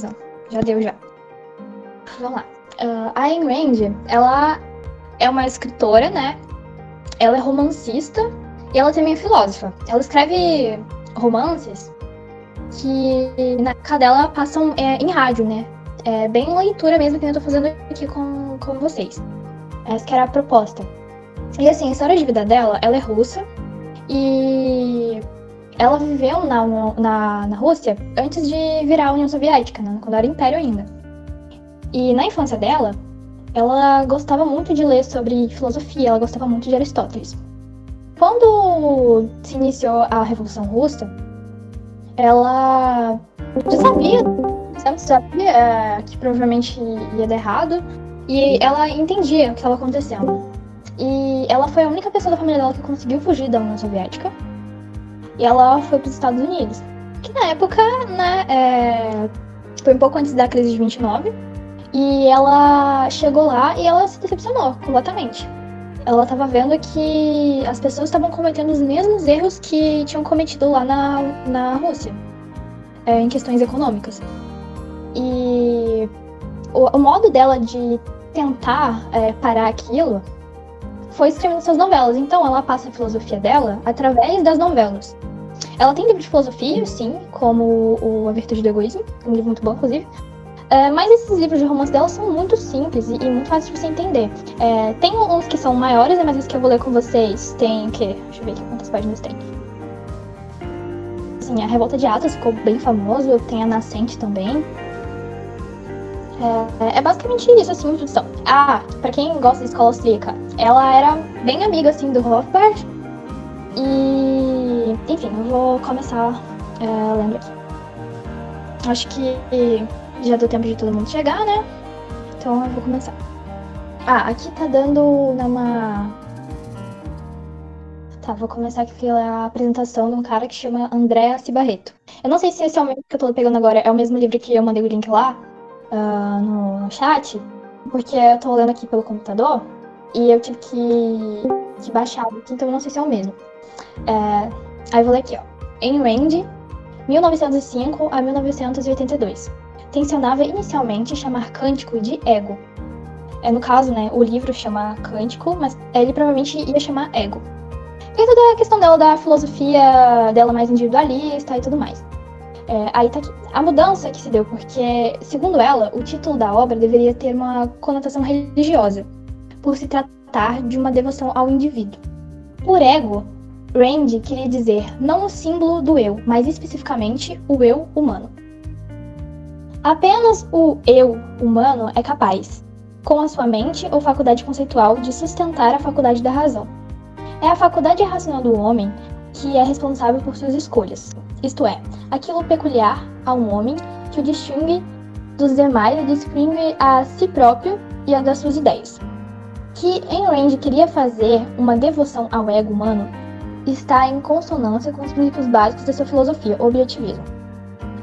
confusão. Já deu, já. Vamos lá. A Ayn Rand, ela é uma escritora, né? Ela é romancista e ela também é filósofa. Ela escreve romances que na época dela passam em rádio, né? É bem leitura mesmo que eu tô fazendo aqui com vocês. Essa que era a proposta. E assim, a história de vida dela, ela é russa e ela viveu na Rússia antes de virar a União Soviética, né? Quando era Império ainda. E na infância dela, ela gostava muito de ler sobre filosofia, ela gostava muito de Aristóteles. Quando se iniciou a Revolução Russa, ela já sabia que provavelmente ia dar errado, e ela entendia o que estava acontecendo. E ela foi a única pessoa da família dela que conseguiu fugir da União Soviética, e ela foi para os Estados Unidos, que na época, né, foi um pouco antes da crise de 29, e ela chegou lá e ela se decepcionou completamente. Ela estava vendo que as pessoas estavam cometendo os mesmos erros que tinham cometido lá na Rússia, em questões econômicas. E o modo dela de tentar parar aquilo foi escrevendo suas novelas. Então ela passa a filosofia dela através das novelas. Ela tem livro de filosofia, sim, como A Virtude do Egoísmo, um livro muito bom, inclusive. Mas esses livros de romance dela são muito simples e muito fáceis de você entender. Tem uns que são maiores, mas esses que eu vou ler com vocês tem o quê? Deixa eu ver aqui quantas páginas tem. Assim, a Revolta de Atos ficou bem famoso, tem a Nascente também. É basicamente isso, assim, a introdução. Pra quem gosta de escola austríaca, ela era bem amiga, assim, do Rothbard. E, enfim, eu vou começar lendo aqui. Acho que já deu tempo de todo mundo chegar, né? Então eu vou começar. Aqui tá dando vou começar aqui pela apresentação de um cara que chama André Cibarretto. Eu não sei se esse é o mesmo que eu tô pegando agora, é o mesmo livro que eu mandei o link lá no chat, porque eu tô lendo aqui pelo computador e eu tive que baixar aqui, então eu não sei se é o mesmo. Aí eu vou ler aqui, ó. Ayn Rand, 1905 a 1982. Tensionava inicialmente chamar Cântico de ego. No caso, né, o livro chama Cântico, mas ele provavelmente ia chamar ego. E toda a questão dela, da filosofia dela mais individualista e tudo mais. Aí tá aqui. A mudança que se deu porque, segundo ela, o título da obra deveria ter uma conotação religiosa, por se tratar de uma devoção ao indivíduo. Por ego, Rand queria dizer não o símbolo do eu, mas especificamente o eu humano. Apenas o eu humano é capaz, com a sua mente ou faculdade conceitual, de sustentar a faculdade da razão. É a faculdade racional do homem que é responsável por suas escolhas, isto é, aquilo peculiar a um homem que o distingue dos demais e distingue a si próprio e a das suas ideias. Que Ayn Rand queria fazer uma devoção ao ego humano está em consonância com os princípios básicos da sua filosofia, o objetivismo.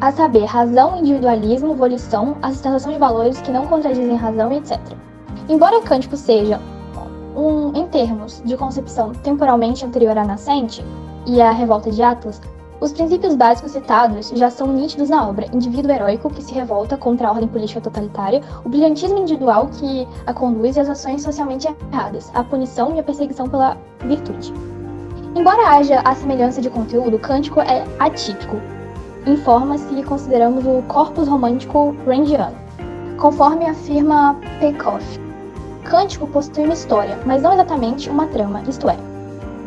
A saber, razão, individualismo, volição, a sustentação de valores que não contradizem razão, etc. Embora Cântico seja, em termos de concepção temporalmente anterior à Nascente e à Revolta de Atlas, os princípios básicos citados já são nítidos na obra: indivíduo heróico que se revolta contra a ordem política totalitária, o brilhantismo individual que a conduz e as ações socialmente erradas, a punição e a perseguição pela virtude. Embora haja a semelhança de conteúdo, Cântico é atípico, informa-se que consideramos o corpus romântico randiano. Conforme afirma Peikoff, Cântico possui uma história, mas não exatamente uma trama, isto é,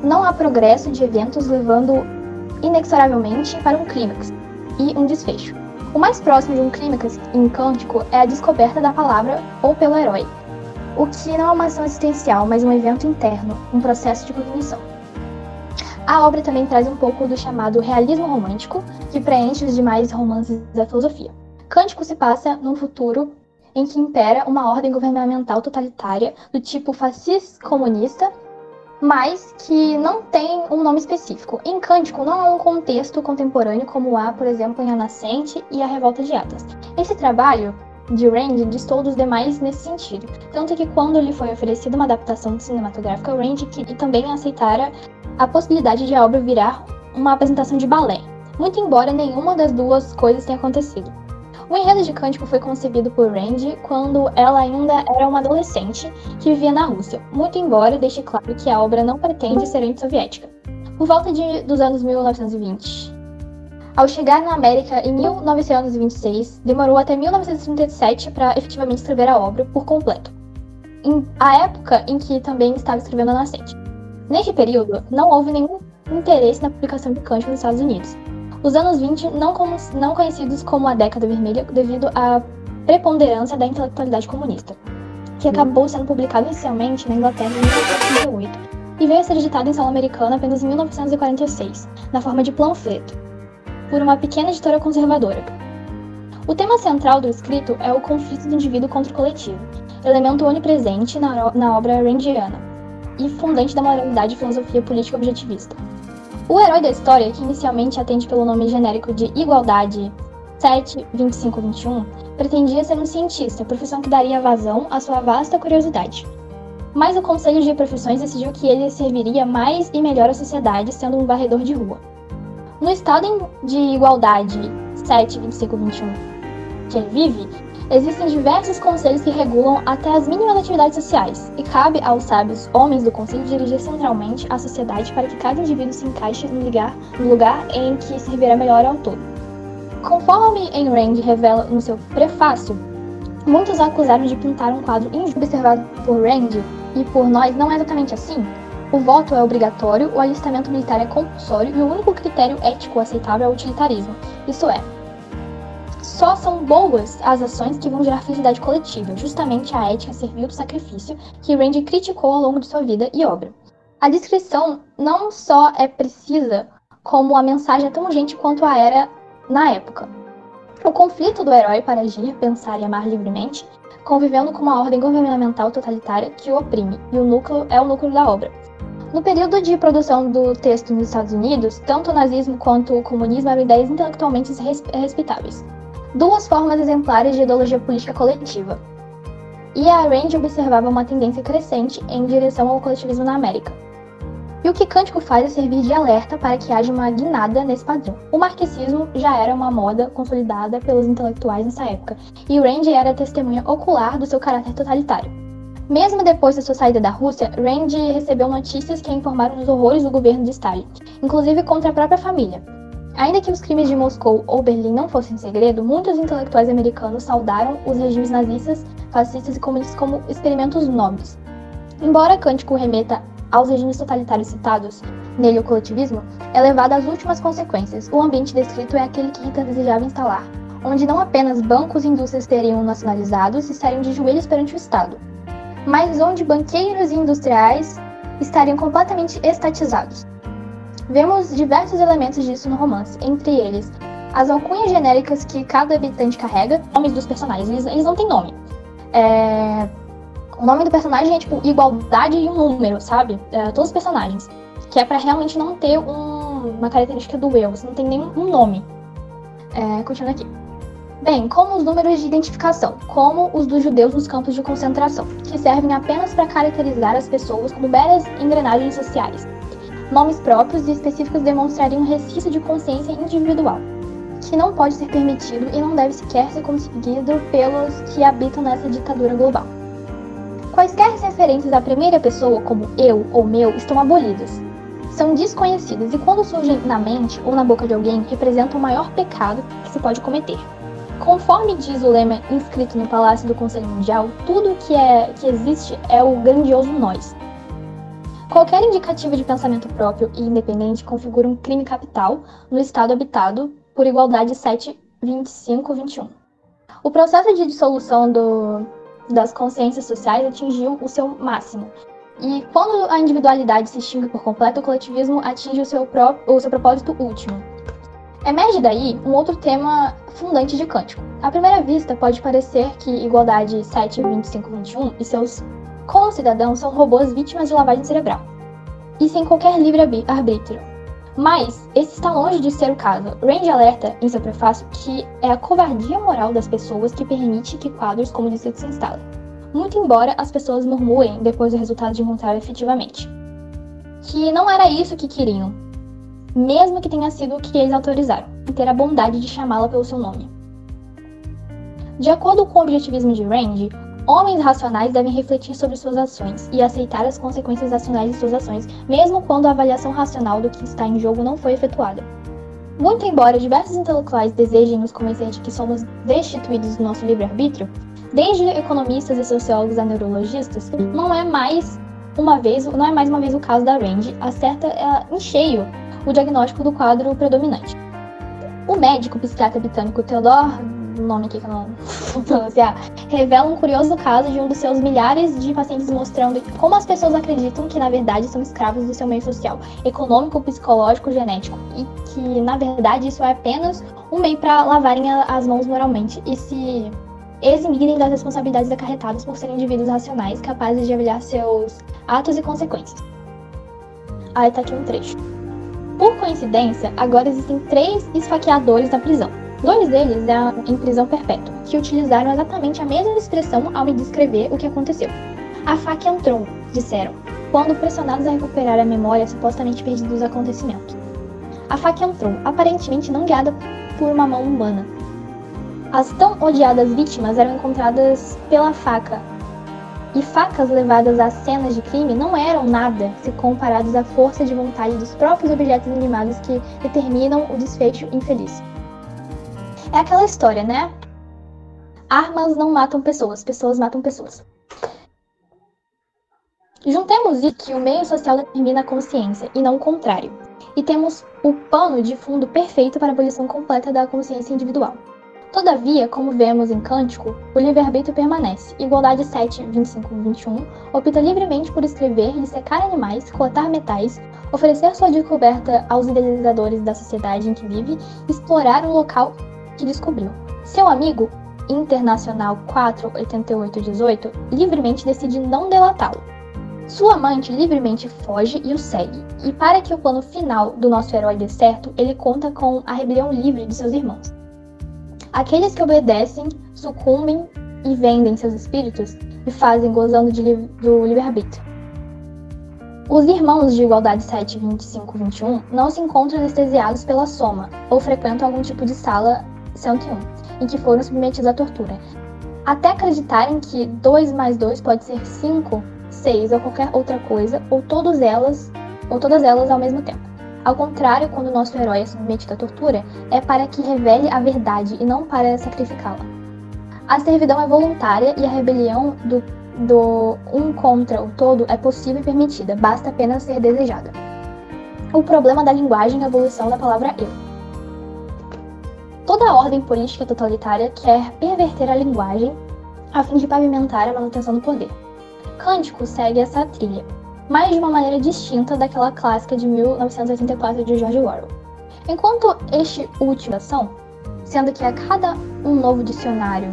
não há progresso de eventos levando inexoravelmente para um clímax e um desfecho. O mais próximo de um clímax em Cântico é a descoberta da palavra ou pelo herói, o que não é uma ação existencial, mas um evento interno, um processo de cognição. A obra também traz um pouco do chamado realismo romântico, que preenche os demais romances da filosofia. Cântico se passa num futuro em que impera uma ordem governamental totalitária do tipo fascista-comunista, mas que não tem um nome específico. Em Cântico não há um contexto contemporâneo como há, por exemplo, em A Nascente e A Revolta de Atlas. Esse trabalho de Rand distou dos demais nesse sentido, tanto que quando lhe foi oferecida uma adaptação cinematográfica, Rand também aceitara a possibilidade de a obra virar uma apresentação de balé, muito embora nenhuma das duas coisas tenha acontecido. O enredo de Cântico foi concebido por Rand quando ela ainda era uma adolescente que vivia na Rússia, muito embora deixe claro que a obra não pretende ser antissoviética. Por volta dos anos 1920. Ao chegar na América em 1926, demorou até 1937 para efetivamente escrever a obra por completo, a época em que também estava escrevendo a Nascente. Neste período, não houve nenhum interesse na publicação de Cântico nos Estados Unidos. Os anos 20 não conhecidos como a década vermelha devido à preponderância da intelectualidade comunista, que acabou sendo publicado inicialmente na Inglaterra em 1938 e veio a ser editado em solo americano apenas em 1946, na forma de panfleto, por uma pequena editora conservadora. O tema central do escrito é o conflito do indivíduo contra o coletivo, elemento onipresente na obra randiana e fundante da moralidade e filosofia política objetivista. O herói da história, que inicialmente atende pelo nome genérico de Igualdade 7-25-21, pretendia ser um cientista, profissão que daria vazão à sua vasta curiosidade. Mas o Conselho de Profissões decidiu que ele serviria mais e melhor à sociedade, sendo um varredor de rua. No estado de Igualdade 7-25-21 que ele vive, existem diversos conselhos que regulam até as mínimas atividades sociais, e cabe aos sábios homens do conselho dirigir centralmente a sociedade para que cada indivíduo se encaixe no lugar em que servirá melhor ao todo. Conforme Ayn Rand revela no seu prefácio, muitos a acusaram de pintar um quadro injusto. Observado por Rand e por nós não é exatamente assim. O voto é obrigatório, o alistamento militar é compulsório e o único critério ético aceitável é o utilitarismo, isso é, só são boas as ações que vão gerar felicidade coletiva, justamente a ética servil do sacrifício que Rand criticou ao longo de sua vida e obra. A descrição não só é precisa, como a mensagem é tão urgente quanto a era na época. O conflito do herói para agir, pensar e amar livremente, convivendo com uma ordem governamental totalitária que o oprime, e o núcleo é o núcleo da obra. No período de produção do texto nos Estados Unidos, tanto o nazismo quanto o comunismo eram ideias intelectualmente respeitáveis. Duas formas exemplares de ideologia política coletiva. E a Rand observava uma tendência crescente em direção ao coletivismo na América. E o que Cântico faz é servir de alerta para que haja uma guinada nesse padrão. O marxismo já era uma moda consolidada pelos intelectuais nessa época, e Rand era testemunha ocular do seu caráter totalitário. Mesmo depois da sua saída da Rússia, Rand recebeu notícias que a informaram dos horrores do governo de Stalin, inclusive contra a própria família. Ainda que os crimes de Moscou ou Berlim não fossem segredo, muitos intelectuais americanos saudaram os regimes nazistas, fascistas e comunistas como experimentos nobres. Embora Cântico remeta aos regimes totalitários citados, nele o coletivismo, é levado às últimas consequências. O ambiente descrito é aquele que Hitler desejava instalar, onde não apenas bancos e indústrias seriam nacionalizados e estariam de joelhos perante o Estado, mas onde banqueiros e industriais estariam completamente estatizados. Vemos diversos elementos disso no romance, entre eles as alcunhas genéricas que cada habitante carrega, nomes dos personagens, eles não têm nome. O nome do personagem é tipo igualdade e um número, sabe? Todos os personagens. Que é pra realmente não ter uma característica do eu, você não tem nenhum nome. Continuando aqui. Bem, como os números de identificação, como os dos judeus nos campos de concentração, que servem apenas para caracterizar as pessoas como meras engrenagens sociais. Nomes próprios e específicos demonstrariam um resquício de consciência individual, que não pode ser permitido e não deve sequer ser conseguido pelos que habitam nessa ditadura global. Quaisquer referências à primeira pessoa, como eu ou meu, estão abolidas. São desconhecidas e, quando surgem na mente ou na boca de alguém, representam o maior pecado que se pode cometer. Conforme diz o lema inscrito no Palácio do Conselho Mundial, tudo que existe é o grandioso nós. Qualquer indicativo de pensamento próprio e independente configura um crime capital no estado habitado por igualdade 7-25-21. O processo de dissolução das consciências sociais atingiu o seu máximo. E quando a individualidade se extingue por completo, o coletivismo atinge o seu propósito último. Emerge daí um outro tema fundante de Cântico. À primeira vista, pode parecer que igualdade 7-25-21 e seus concidadãos são robôs vítimas de lavagem cerebral, e sem qualquer livre-arbítrio. Mas esse está longe de ser o caso. Rand alerta, em seu prefácio, que é a covardia moral das pessoas que permite que quadros como distrito se instalem, muito embora as pessoas murmurem depois do resultado de encontrar efetivamente que não era isso que queriam, mesmo que tenha sido o que eles autorizaram, e ter a bondade de chamá-la pelo seu nome. De acordo com o objetivismo de Rand, homens racionais devem refletir sobre suas ações e aceitar as consequências racionais de suas ações, mesmo quando a avaliação racional do que está em jogo não foi efetuada. Muito embora diversos intelectuais desejem nos convencer de que somos destituídos do nosso livre-arbítrio, desde economistas e sociólogos a neurologistas, não é mais uma vez o caso da Rand, acerta em cheio o diagnóstico do quadro predominante. O médico psiquiatra britânico Theodore, nome aqui que eu não vou pronunciar, revela um curioso caso de um dos seus milhares de pacientes mostrando como as pessoas acreditam que na verdade são escravos do seu meio social, econômico, psicológico, genético, e que na verdade isso é apenas um meio para lavarem as mãos moralmente e se eximirem das responsabilidades acarretadas por serem indivíduos racionais capazes de avaliar seus atos e consequências. Aí tá aqui um trecho. Por coincidência, agora existem 3 esfaqueadores na prisão. 2 deles em prisão perpétua, que utilizaram exatamente a mesma expressão ao me descrever o que aconteceu. A faca entrou, disseram, quando pressionados a recuperar a memória supostamente perdida dos acontecimentos. A faca entrou, aparentemente não guiada por uma mão humana. As tão odiadas vítimas eram encontradas pela faca, e facas levadas às cenas de crime não eram nada se comparados à força de vontade dos próprios objetos animados que determinam o desfecho infeliz. É aquela história, né? Armas não matam pessoas, pessoas matam pessoas. Juntemos isso que o meio social determina a consciência, e não o contrário. E temos o pano de fundo perfeito para a abolição completa da consciência individual. Todavia, como vemos em Cântico, o livre-arbítrio permanece. Igualdade 7, 25 e 21 opta livremente por escrever, dissecar animais, coletar metais, oferecer sua descoberta aos idealizadores da sociedade em que vive, explorar o local que descobriu. Seu amigo, Internacional 4, 88 e 18, livremente decide não delatá-lo. Sua amante livremente foge e o segue, e para que o plano final do nosso herói dê certo, ele conta com a rebelião livre de seus irmãos. Aqueles que obedecem, sucumbem e vendem seus espíritos e fazem gozando do livre-arbítrio. Os irmãos de Igualdade 7, 25 e 21 não se encontram anestesiados pela soma ou frequentam algum tipo de sala 101, em que foram submetidos à tortura, até acreditarem que 2 mais 2 pode ser 5, 6 ou qualquer outra coisa, ou todas elas ao mesmo tempo. Ao contrário, quando o nosso herói é submetido à tortura, é para que revele a verdade e não para sacrificá-la. A servidão é voluntária e a rebelião do um contra o todo é possível e permitida, basta apenas ser desejada. O problema da linguagem é a evolução da palavra eu. Toda a ordem política totalitária quer perverter a linguagem a fim de pavimentar a manutenção do poder. Cântico segue essa trilha, mas de uma maneira distinta daquela clássica de 1984 de George Orwell. Enquanto este último ação, sendo que a cada um novo dicionário,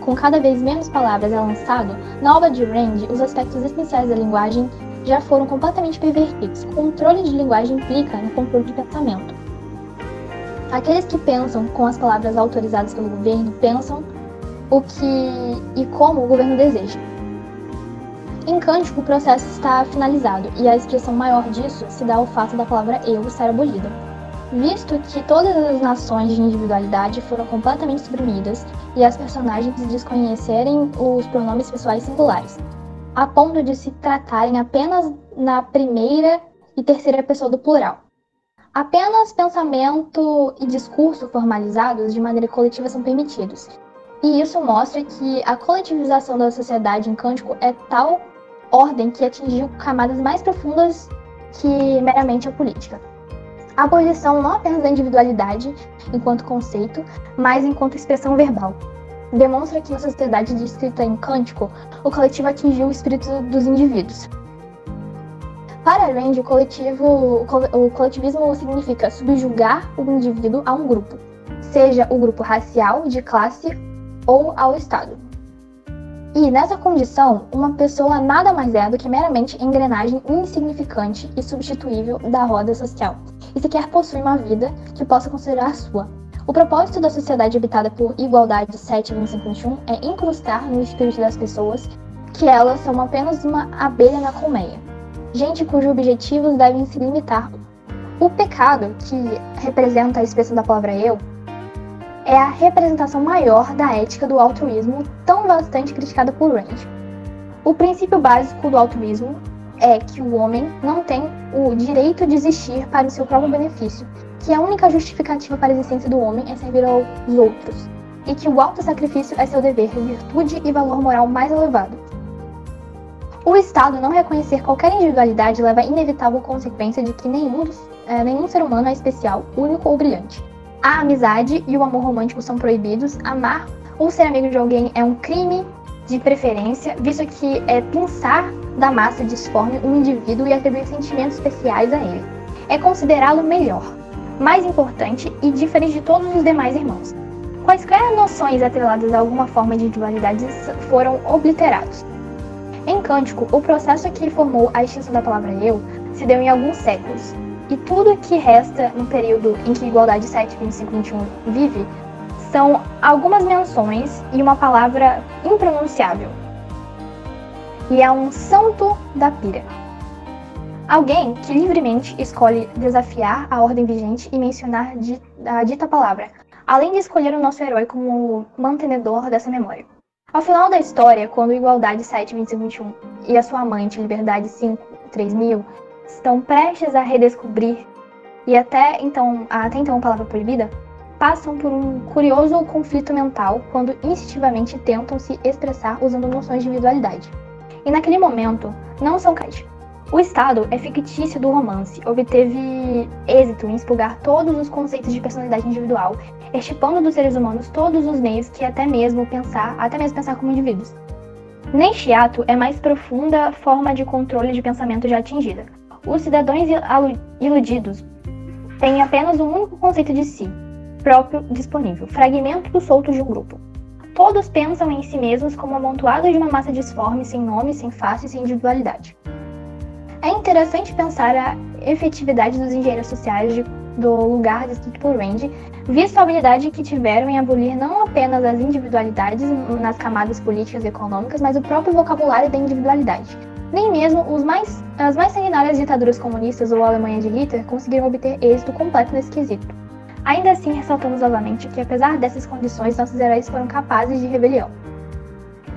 com cada vez menos palavras é lançado, na obra de Rand, os aspectos essenciais da linguagem já foram completamente pervertidos. O controle de linguagem implica no controle de pensamento. Aqueles que pensam com as palavras autorizadas pelo governo pensam o que e como o governo deseja. Em Cântico, o processo está finalizado, e a expressão maior disso se dá ao fato da palavra eu estar abolida. Visto que todas as nações de individualidade foram completamente suprimidas e as personagens desconhecerem os pronomes pessoais singulares, a ponto de se tratarem apenas na primeira e terceira pessoa do plural. Apenas pensamento e discurso formalizados de maneira coletiva são permitidos, e isso mostra que a coletivização da sociedade em Cântico é tal ordem que atingiu camadas mais profundas que meramente a política. A abolição não apenas da individualidade enquanto conceito, mas enquanto expressão verbal. Demonstra que na sociedade descrita em Cântico, o coletivo atingiu o espírito dos indivíduos. Para Rand, o coletivismo significa subjugar o indivíduo a um grupo, seja o grupo racial, de classe ou ao Estado. E, nessa condição, uma pessoa nada mais é do que meramente engrenagem insignificante e substituível da roda social, e sequer possui uma vida que possa considerar sua. O propósito da sociedade habitada por Igualdade 7, 25 e 21 é incrustar no espírito das pessoas que elas são apenas uma abelha na colmeia, gente cujos objetivos devem se limitar. O pecado, que representa a expressão da palavra eu, é a representação maior da ética do altruísmo, tão bastante criticada por Rand. O princípio básico do altruísmo é que o homem não tem o direito de existir para o seu próprio benefício, que a única justificativa para a existência do homem é servir aos outros, e que o autossacrifício é seu dever, virtude e valor moral mais elevado. O Estado não reconhecer qualquer individualidade leva à inevitável consequência de que nenhum ser humano é especial, único ou brilhante. A amizade e o amor romântico são proibidos, amar ou ser amigo de alguém é um crime de preferência, visto que é pensar da massa disforme um indivíduo e atribuir sentimentos especiais a ele. É considerá-lo melhor, mais importante e diferente de todos os demais irmãos. Quaisquer noções atreladas a alguma forma de individualidade foram obliterados. Em Cântico, o processo que formou a extinção da palavra eu se deu em alguns séculos, e tudo que resta no período em que Igualdade 7, 25 e 21 vive são algumas menções e uma palavra impronunciável. E é um santo da pira. Alguém que livremente escolhe desafiar a ordem vigente e mencionar a dita palavra, além de escolher o nosso herói como mantenedor dessa memória. Ao final da história, quando Igualdade 7, 25 e 21 e a sua amante, Liberdade 5, 3000, estão prestes a redescobrir, e até então a palavra proibida, passam por um curioso conflito mental quando instintivamente tentam se expressar usando noções de individualidade. E naquele momento, não são capazes. O estado é fictício do romance, obteve êxito em expurgar todos os conceitos de personalidade individual, extirpando dos seres humanos todos os meios que até mesmo pensar como indivíduos. Neste ato é mais profunda forma de controle de pensamento já atingida. Os cidadãos iludidos têm apenas um único conceito de si próprio disponível, fragmento solto de um grupo. Todos pensam em si mesmos como amontoados de uma massa disforme, sem nome, sem face e sem individualidade. É interessante pensar a efetividade dos engenheiros sociais do lugar descrito por Rand, visto a habilidade que tiveram em abolir não apenas as individualidades nas camadas políticas e econômicas, mas o próprio vocabulário da individualidade. Nem mesmo as mais sanguinárias ditaduras comunistas ou a Alemanha de Hitler conseguiram obter êxito completo nesse quesito. Ainda assim, ressaltamos novamente que, apesar dessas condições, nossos heróis foram capazes de rebelião.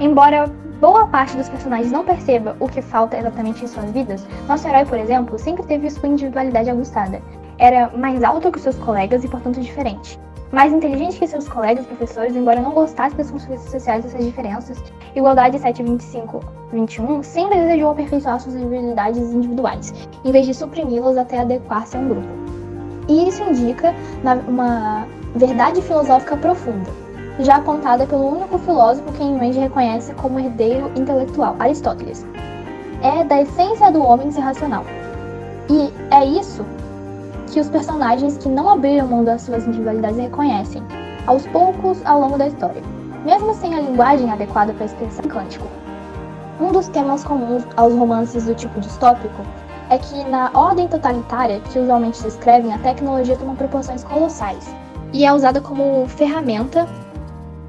Embora boa parte dos personagens não perceba o que falta exatamente em suas vidas, nosso herói, por exemplo, sempre teve sua individualidade aguçada. Era mais alto que seus colegas e, portanto, diferente. Mais inteligente que seus colegas professores, embora não gostasse das consequências sociais dessas diferenças, Igualdade 7, 25 e 21 sempre desejou aperfeiçoar suas habilidades individuais, em vez de suprimi-las até adequar-se a um grupo. E isso indica uma verdade filosófica profunda, já apontada pelo único filósofo que Rand reconhece como herdeiro intelectual, Aristóteles. É da essência do homem ser racional. E é isso que os personagens que não abriram mão das suas individualidades reconhecem, aos poucos, ao longo da história, mesmo sem a linguagem adequada para expressar cântico. Um dos temas comuns aos romances do tipo distópico é que, na ordem totalitária que usualmente se escrevem, a tecnologia toma proporções colossais e é usada como ferramenta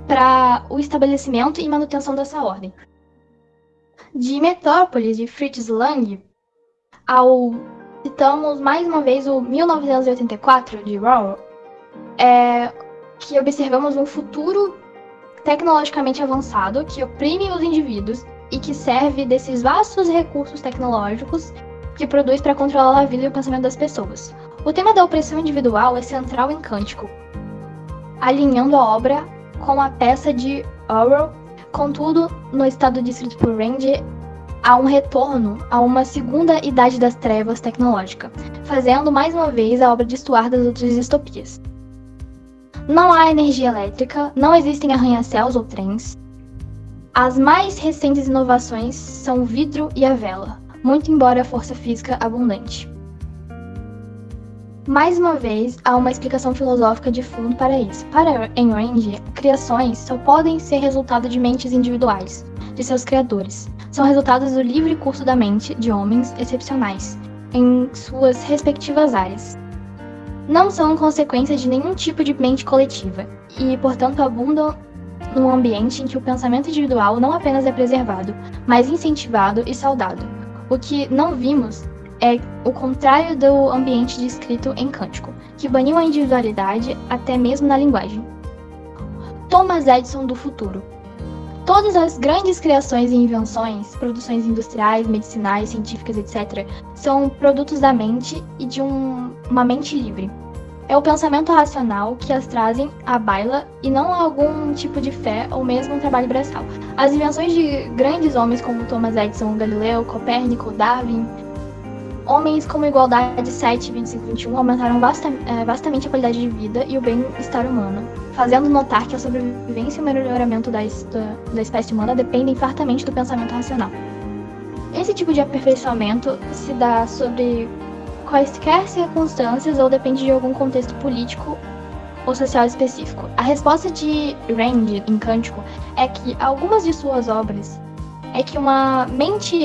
para o estabelecimento e manutenção dessa ordem. De Metrópolis, de Fritz Lang, citamos mais uma vez o 1984, de Orwell, que observamos um futuro tecnologicamente avançado que oprime os indivíduos e que serve desses vastos recursos tecnológicos que produz para controlar a vida e o pensamento das pessoas. O tema da opressão individual é central em Cântico, alinhando a obra com a peça de Orwell. Contudo, no estado descrito por Rand, há um retorno a uma segunda idade das trevas tecnológica, fazendo mais uma vez a obra destoar das outras distopias. Não há energia elétrica, não existem arranha-céus ou trens. As mais recentes inovações são o vidro e a vela, muito embora a força física abundante. Mais uma vez, há uma explicação filosófica de fundo para isso. Para Ayn Rand, criações só podem ser resultado de mentes individuais, de seus criadores. São resultados do livre curso da mente de homens excepcionais, em suas respectivas áreas. Não são consequência de nenhum tipo de mente coletiva, e, portanto, abundam num ambiente em que o pensamento individual não apenas é preservado, mas incentivado e saudado. O que não vimos é o contrário do ambiente descrito em Cântico, que baniu a individualidade até mesmo na linguagem. Thomas Edison do futuro. Todas as grandes criações e invenções, produções industriais, medicinais, científicas, etc., são produtos da mente e de uma mente livre. É o pensamento racional que as trazem à baila e não algum tipo de fé ou mesmo um trabalho braçal. As invenções de grandes homens como Thomas Edison, Galileu, Copérnico, Darwin, homens como Igualdade 7, 25, 21 aumentaram vastamente a qualidade de vida e o bem-estar humano, fazendo notar que a sobrevivência e o melhoramento da espécie humana dependem fartamente do pensamento racional. Esse tipo de aperfeiçoamento se dá sobre quaisquer circunstâncias ou depende de algum contexto político ou social específico. A resposta de Rand em Cântico é que algumas de suas obras é que uma mente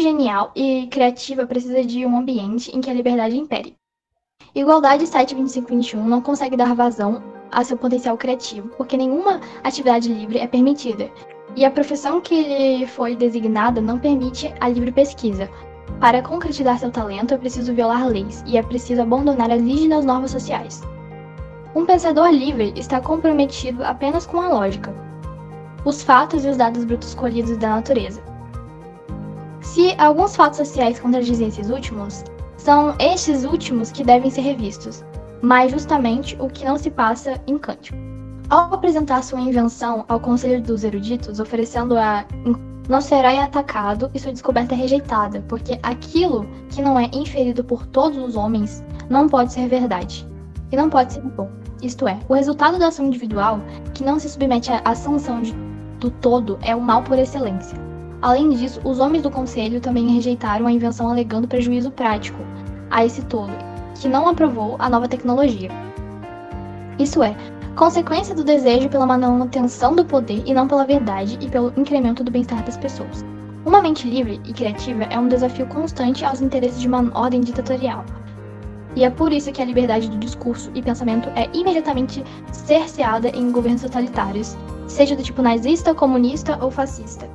genial e criativa precisa de um ambiente em que a liberdade impere. Igualdade 7, 25, 21 não consegue dar vazão a seu potencial criativo, porque nenhuma atividade livre é permitida, e a profissão que lhe foi designada não permite a livre pesquisa. Para concretizar seu talento é preciso violar leis, e é preciso abandonar as rígidas normas sociais. Um pensador livre está comprometido apenas com a lógica, os fatos e os dados brutos colhidos da natureza. Se alguns fatos sociais contradizem esses últimos, são estes últimos que devem ser revistos, mas justamente o que não se passa em Cântico. Ao apresentar sua invenção ao conselho dos eruditos, oferecendo-a, não será atacado e sua descoberta é rejeitada, porque aquilo que não é inferido por todos os homens não pode ser verdade, e não pode ser bom. Isto é, o resultado da ação individual, que não se submete à sanção do todo, é o mal por excelência. Além disso, os homens do conselho também rejeitaram a invenção alegando prejuízo prático a esse todo, que não aprovou a nova tecnologia. Isso é, consequência do desejo pela manutenção do poder e não pela verdade e pelo incremento do bem-estar das pessoas. Uma mente livre e criativa é um desafio constante aos interesses de uma ordem ditatorial. E é por isso que a liberdade do discurso e pensamento é imediatamente cerceada em governos totalitários, seja do tipo nazista, comunista ou fascista.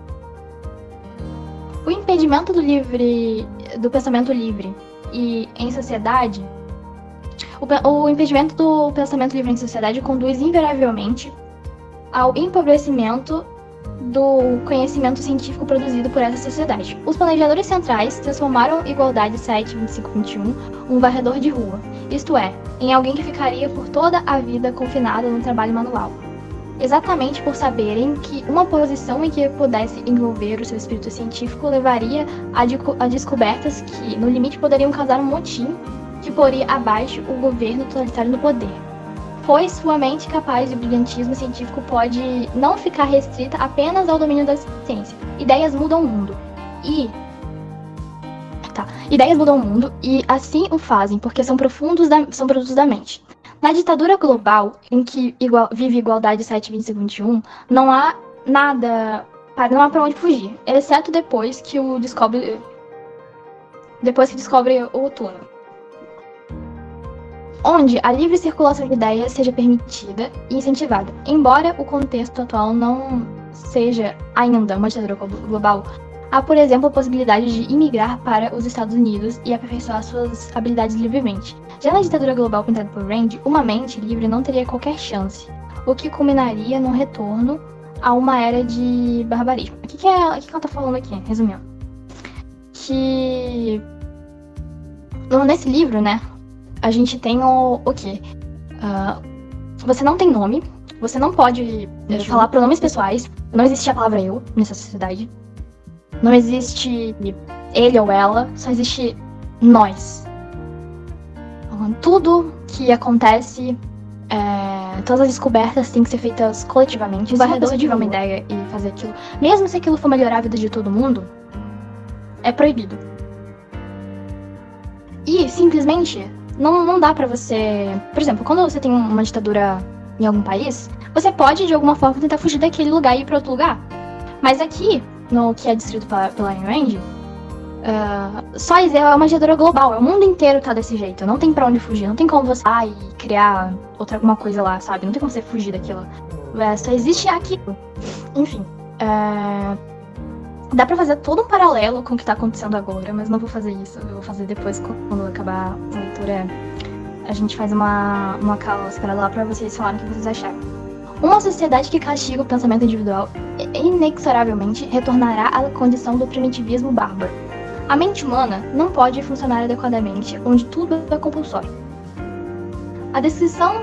O impedimento do pensamento livre e em sociedade, o impedimento do pensamento livre em sociedade conduz invariavelmente ao empobrecimento do conhecimento científico produzido por essa sociedade. Os planejadores centrais transformaram Igualdade 7, 25, 21 um varredor de rua, isto é, em alguém que ficaria por toda a vida confinado no trabalho manual. Exatamente por saberem que uma posição em que pudesse envolver o seu espírito científico levaria a descobertas que, no limite, poderiam causar um motim que poria abaixo o governo totalitário no poder. Pois sua mente capaz de brilhantismo científico pode não ficar restrita apenas ao domínio da ciência. Ideias mudam o mundo. Ideias mudam o mundo e assim o fazem, porque são produtos da mente. Na ditadura global, em que vive Igualdade 7, 25, 21, não há nada, não há para onde fugir, exceto depois que descobre o túnel, onde a livre circulação de ideias seja permitida e incentivada. Embora o contexto atual não seja ainda uma ditadura global, há, por exemplo, a possibilidade de imigrar para os Estados Unidos e aperfeiçoar suas habilidades livremente. Já na ditadura global pintada por Rand, uma mente livre não teria qualquer chance, o que culminaria num retorno a uma era de barbarismo. O que ela tá falando aqui, resumindo? Que nesse livro, né, a gente tem o quê? Você não tem nome, você não pode falar pronomes pessoais, não existe a palavra eu nessa sociedade. Não existe ele ou ela, só existe nós. Tudo que acontece, todas as descobertas têm que ser feitas coletivamente. O varredor tiver uma ideia e fazer aquilo, mesmo se aquilo for melhorar a vida de todo mundo, é proibido. E simplesmente não dá pra você... Por exemplo, quando você tem uma ditadura em algum país, você pode de alguma forma tentar fugir daquele lugar e ir pra outro lugar. Mas aqui, no que é descrito pela Ayn Rand, só é uma ditadura global, o mundo inteiro tá desse jeito, não tem pra onde fugir, não tem como você e criar alguma coisa lá, sabe? Não tem como você fugir daquilo. Só existe aquilo. Enfim, dá pra fazer todo um paralelo com o que tá acontecendo agora, mas não vou fazer isso, eu vou fazer depois quando acabar a leitura a gente faz uma cala separada lá pra vocês falarem o que vocês acharam. Uma sociedade que castiga o pensamento individual inexoravelmente retornará à condição do primitivismo bárbaro. A mente humana não pode funcionar adequadamente onde tudo é compulsório. A descrição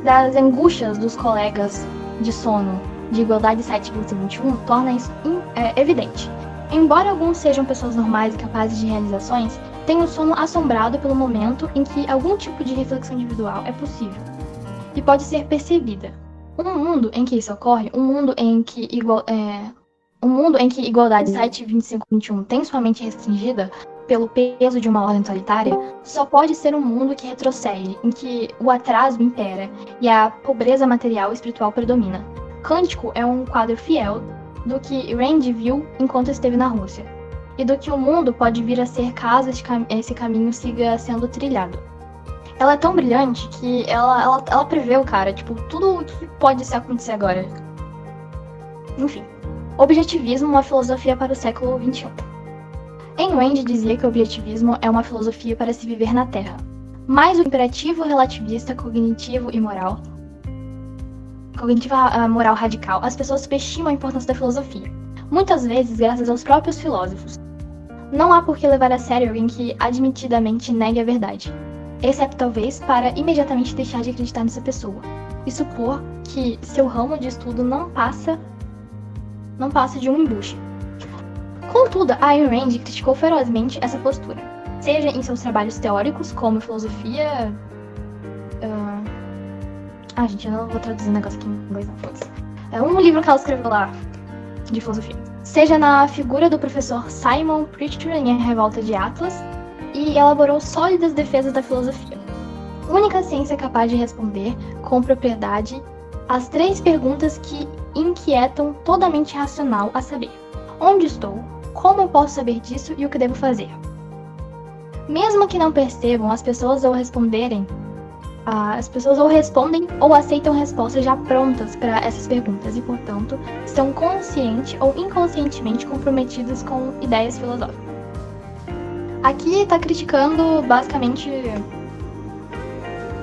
das angústias dos colegas de sono de Igualdade 7, 25 e 21 torna isso evidente. Embora alguns sejam pessoas normais e capazes de realizações, têm o sono assombrado pelo momento em que algum tipo de reflexão individual é possível e pode ser percebida. Um mundo em que isso ocorre, um mundo em que Igualdade 7, 25 e 21 tem sua mente restringida pelo peso de uma ordem totalitária, só pode ser um mundo que retrocede, em que o atraso impera e a pobreza material e espiritual predomina. Cântico é um quadro fiel do que Rand viu enquanto esteve na Rússia, e do que o mundo pode vir a ser caso esse caminho siga sendo trilhado. Ela é tão brilhante que ela prevê o cara, tipo, tudo o que pode acontecer agora. Enfim. Objetivismo, uma filosofia para o século XXI. Ayn Rand dizia que o objetivismo é uma filosofia para se viver na Terra. Mais o imperativo relativista cognitivo e moral, moral radical, as pessoas subestimam a importância da filosofia, muitas vezes graças aos próprios filósofos. Não há por que levar a sério alguém que admitidamente negue a verdade, exceto talvez para imediatamente deixar de acreditar nessa pessoa, e supor que seu ramo de estudo não passa de um embuste. Contudo, a Ayn Rand criticou ferozmente essa postura, seja em seus trabalhos teóricos, como filosofia... gente, eu não vou traduzir o negócio aqui em inglês, não, foda-se. É um livro que ela escreveu lá, de filosofia. Seja na figura do professor Simon Pritchard em A Revolta de Atlas, e elaborou sólidas defesas da filosofia. Única ciência capaz de responder, com propriedade, as 3 perguntas que inquietam toda a mente racional, a saber: onde estou? Como posso saber disso e o que devo fazer? Mesmo que não percebam, as pessoas ou respondem ou aceitam respostas já prontas para essas perguntas e, portanto, estão consciente ou inconscientemente comprometidas com ideias filosóficas. Aqui está criticando basicamente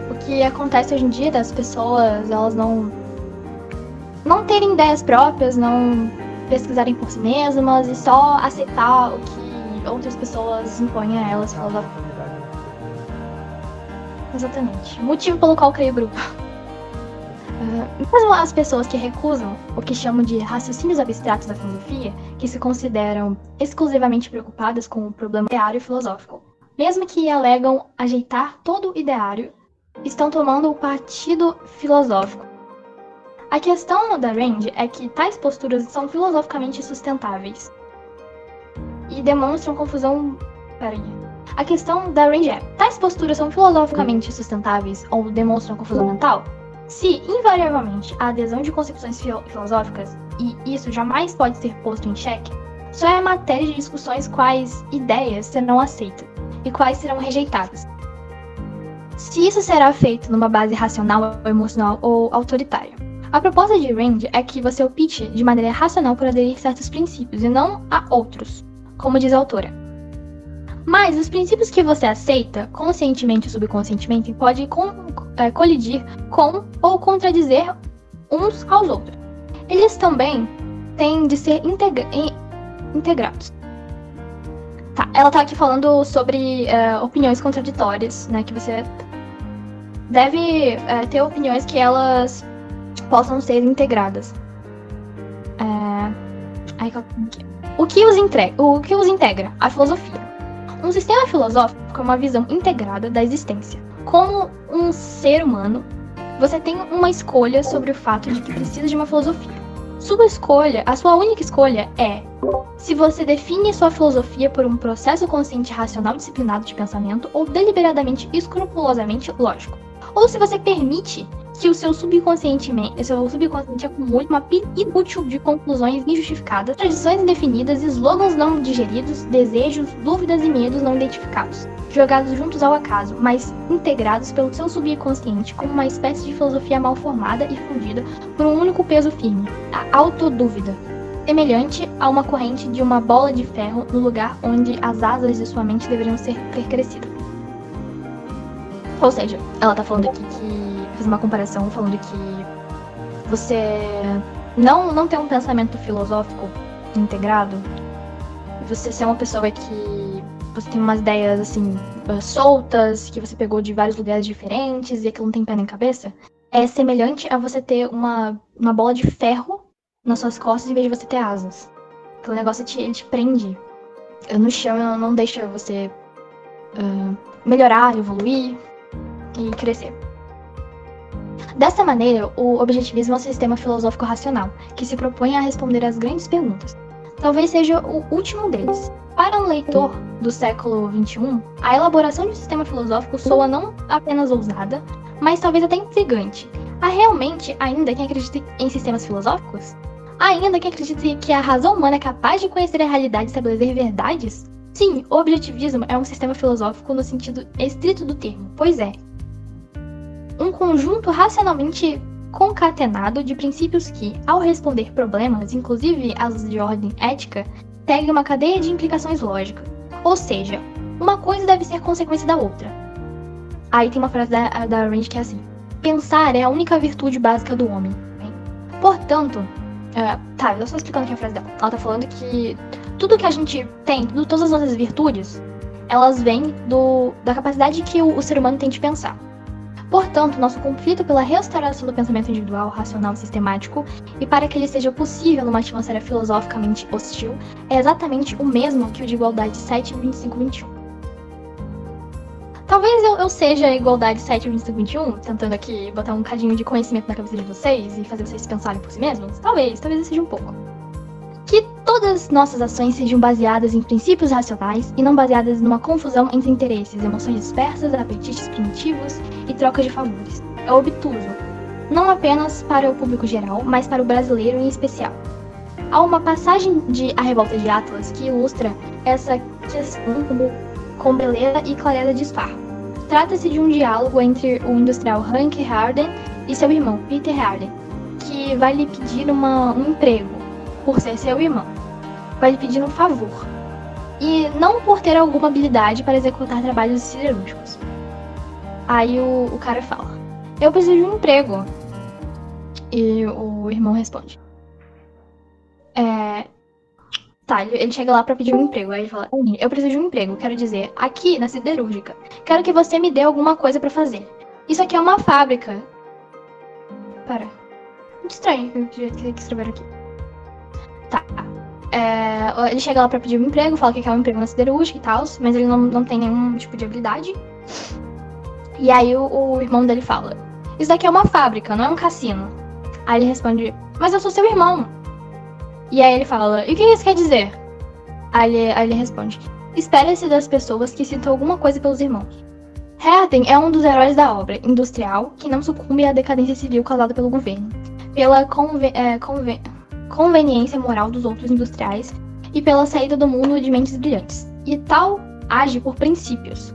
o que acontece hoje em dia das pessoas, elas não terem ideias próprias, não pesquisarem por si mesmas e só aceitar o que outras pessoas impõem a elas filosoficamente. Exatamente. Motivo pelo qual criei o grupo. Mesmo as pessoas que recusam o que chamam de raciocínios abstratos da filosofia, que se consideram exclusivamente preocupadas com o problema ideário filosófico, mesmo que alegam ajeitar todo o ideário, estão tomando o partido filosófico. A questão da Rand é que tais posturas são filosoficamente sustentáveis e demonstram confusão... A questão da Rand é: tais posturas são filosoficamente sustentáveis ou demonstram confusão mental? Se, invariavelmente, a adesão de concepções filosóficas, e isso jamais pode ser posto em xeque, só é matéria de discussões quais ideias serão aceitas e quais serão rejeitadas. Se isso será feito numa base racional, emocional ou autoritária. A proposta de Rand é que você opte de maneira racional por aderir a certos princípios e não a outros, como diz a autora. Mas os princípios que você aceita, conscientemente ou subconscientemente, podem colidir com ou contradizer uns aos outros. Eles também têm de ser integrados. Tá, ela tá aqui falando sobre opiniões contraditórias, né, que você deve ter opiniões que elas possam ser integradas. O que os integra? A filosofia. Um sistema filosófico é uma visão integrada da existência. Como um ser humano, você tem uma escolha sobre o fato de que precisa de uma filosofia. A sua única escolha é se você define sua filosofia por um processo consciente racional disciplinado de pensamento ou deliberadamente escrupulosamente lógico. Ou se você permite que o seu subconsciente acumule uma pilha inútil de conclusões injustificadas, tradições indefinidas, slogans não digeridos, desejos, dúvidas e medos não identificados, jogados juntos ao acaso, mas integrados pelo seu subconsciente como uma espécie de filosofia mal formada e fundida por um único peso firme, a autodúvida, semelhante a uma corrente de uma bola de ferro no lugar onde as asas de sua mente deveriam ter crescido. Ou seja, ela tá falando aqui que... Fez uma comparação falando que você não ter um pensamento filosófico integrado, você ser uma pessoa que você tem umas ideias, assim, soltas, que você pegou de vários lugares diferentes e aquilo não tem pé nem cabeça, é semelhante a você ter uma bola de ferro nas suas costas em vez de você ter asas. Aquele negócio ele te prende no chão, não deixa você melhorar, evoluir e crescer. Dessa maneira, o objetivismo é um sistema filosófico racional, que se propõe a responder às grandes perguntas. Talvez seja o último deles. Para um leitor do século XXI, a elaboração de um sistema filosófico soa não apenas ousada, mas talvez até intrigante. Há realmente ainda quem acredite em sistemas filosóficos? Há ainda quem acredite que a razão humana é capaz de conhecer a realidade e estabelecer verdades? Sim, o objetivismo é um sistema filosófico no sentido estrito do termo, pois é um conjunto racionalmente concatenado de princípios que, ao responder problemas, inclusive as de ordem ética, seguem uma cadeia de implicações lógicas. Ou seja, uma coisa deve ser consequência da outra. Aí tem uma frase da Rand que é assim: pensar é a única virtude básica do homem. Portanto, eu só explicando aqui a frase dela. Ela tá falando que tudo que a gente tem, todas as nossas virtudes, elas vêm da capacidade que o ser humano tem de pensar. Portanto, nosso conflito pela restauração do pensamento individual, racional e sistemático, e para que ele seja possível numa atmosfera filosoficamente hostil, é exatamente o mesmo que o de igualdade 7, 25, 21. Talvez eu seja a igualdade 7, 25, 21, tentando aqui botar um cadinho de conhecimento na cabeça de vocês e fazer vocês pensarem por si mesmos. Talvez eu seja um pouco. Que todas nossas ações sejam baseadas em princípios racionais e não baseadas numa confusão entre interesses, emoções dispersas, apetites primitivos e troca de favores. É obtuso, não apenas para o público geral, mas para o brasileiro em especial. Há uma passagem de A Revolta de Atlas que ilustra essa questão com beleza e clareza de esparro. Trata-se de um diálogo entre o industrial Hank Harden e seu irmão, Peter Harden, que vai lhe pedir um emprego, por ser seu irmão. Vai lhe pedir um favor. E não por ter alguma habilidade para executar trabalhos siderúrgicos. Aí o cara fala: eu preciso de um emprego. E o irmão responde: ele chega lá pra pedir um emprego. Aí ele fala: eu preciso de um emprego, quero dizer, aqui na siderúrgica. Quero que você me dê alguma coisa pra fazer. Isso aqui é uma fábrica. Pera. Muito estranho o jeito que escreveram aqui. Tá. Ele chega lá pra pedir um emprego, fala que quer um emprego na siderúrgica e tal, mas ele não tem nenhum tipo de habilidade. E aí o irmão dele fala: isso daqui é uma fábrica, não é um cassino. Aí ele responde: mas eu sou seu irmão. E aí ele fala: e o que isso quer dizer? Aí ele responde: espera-se das pessoas que citam alguma coisa pelos irmãos. Harden é um dos heróis da obra industrial que não sucumbe à decadência civil causada pelo governo, pela conveniência moral dos outros industriais e pela saída do mundo de mentes brilhantes. E tal age por princípios.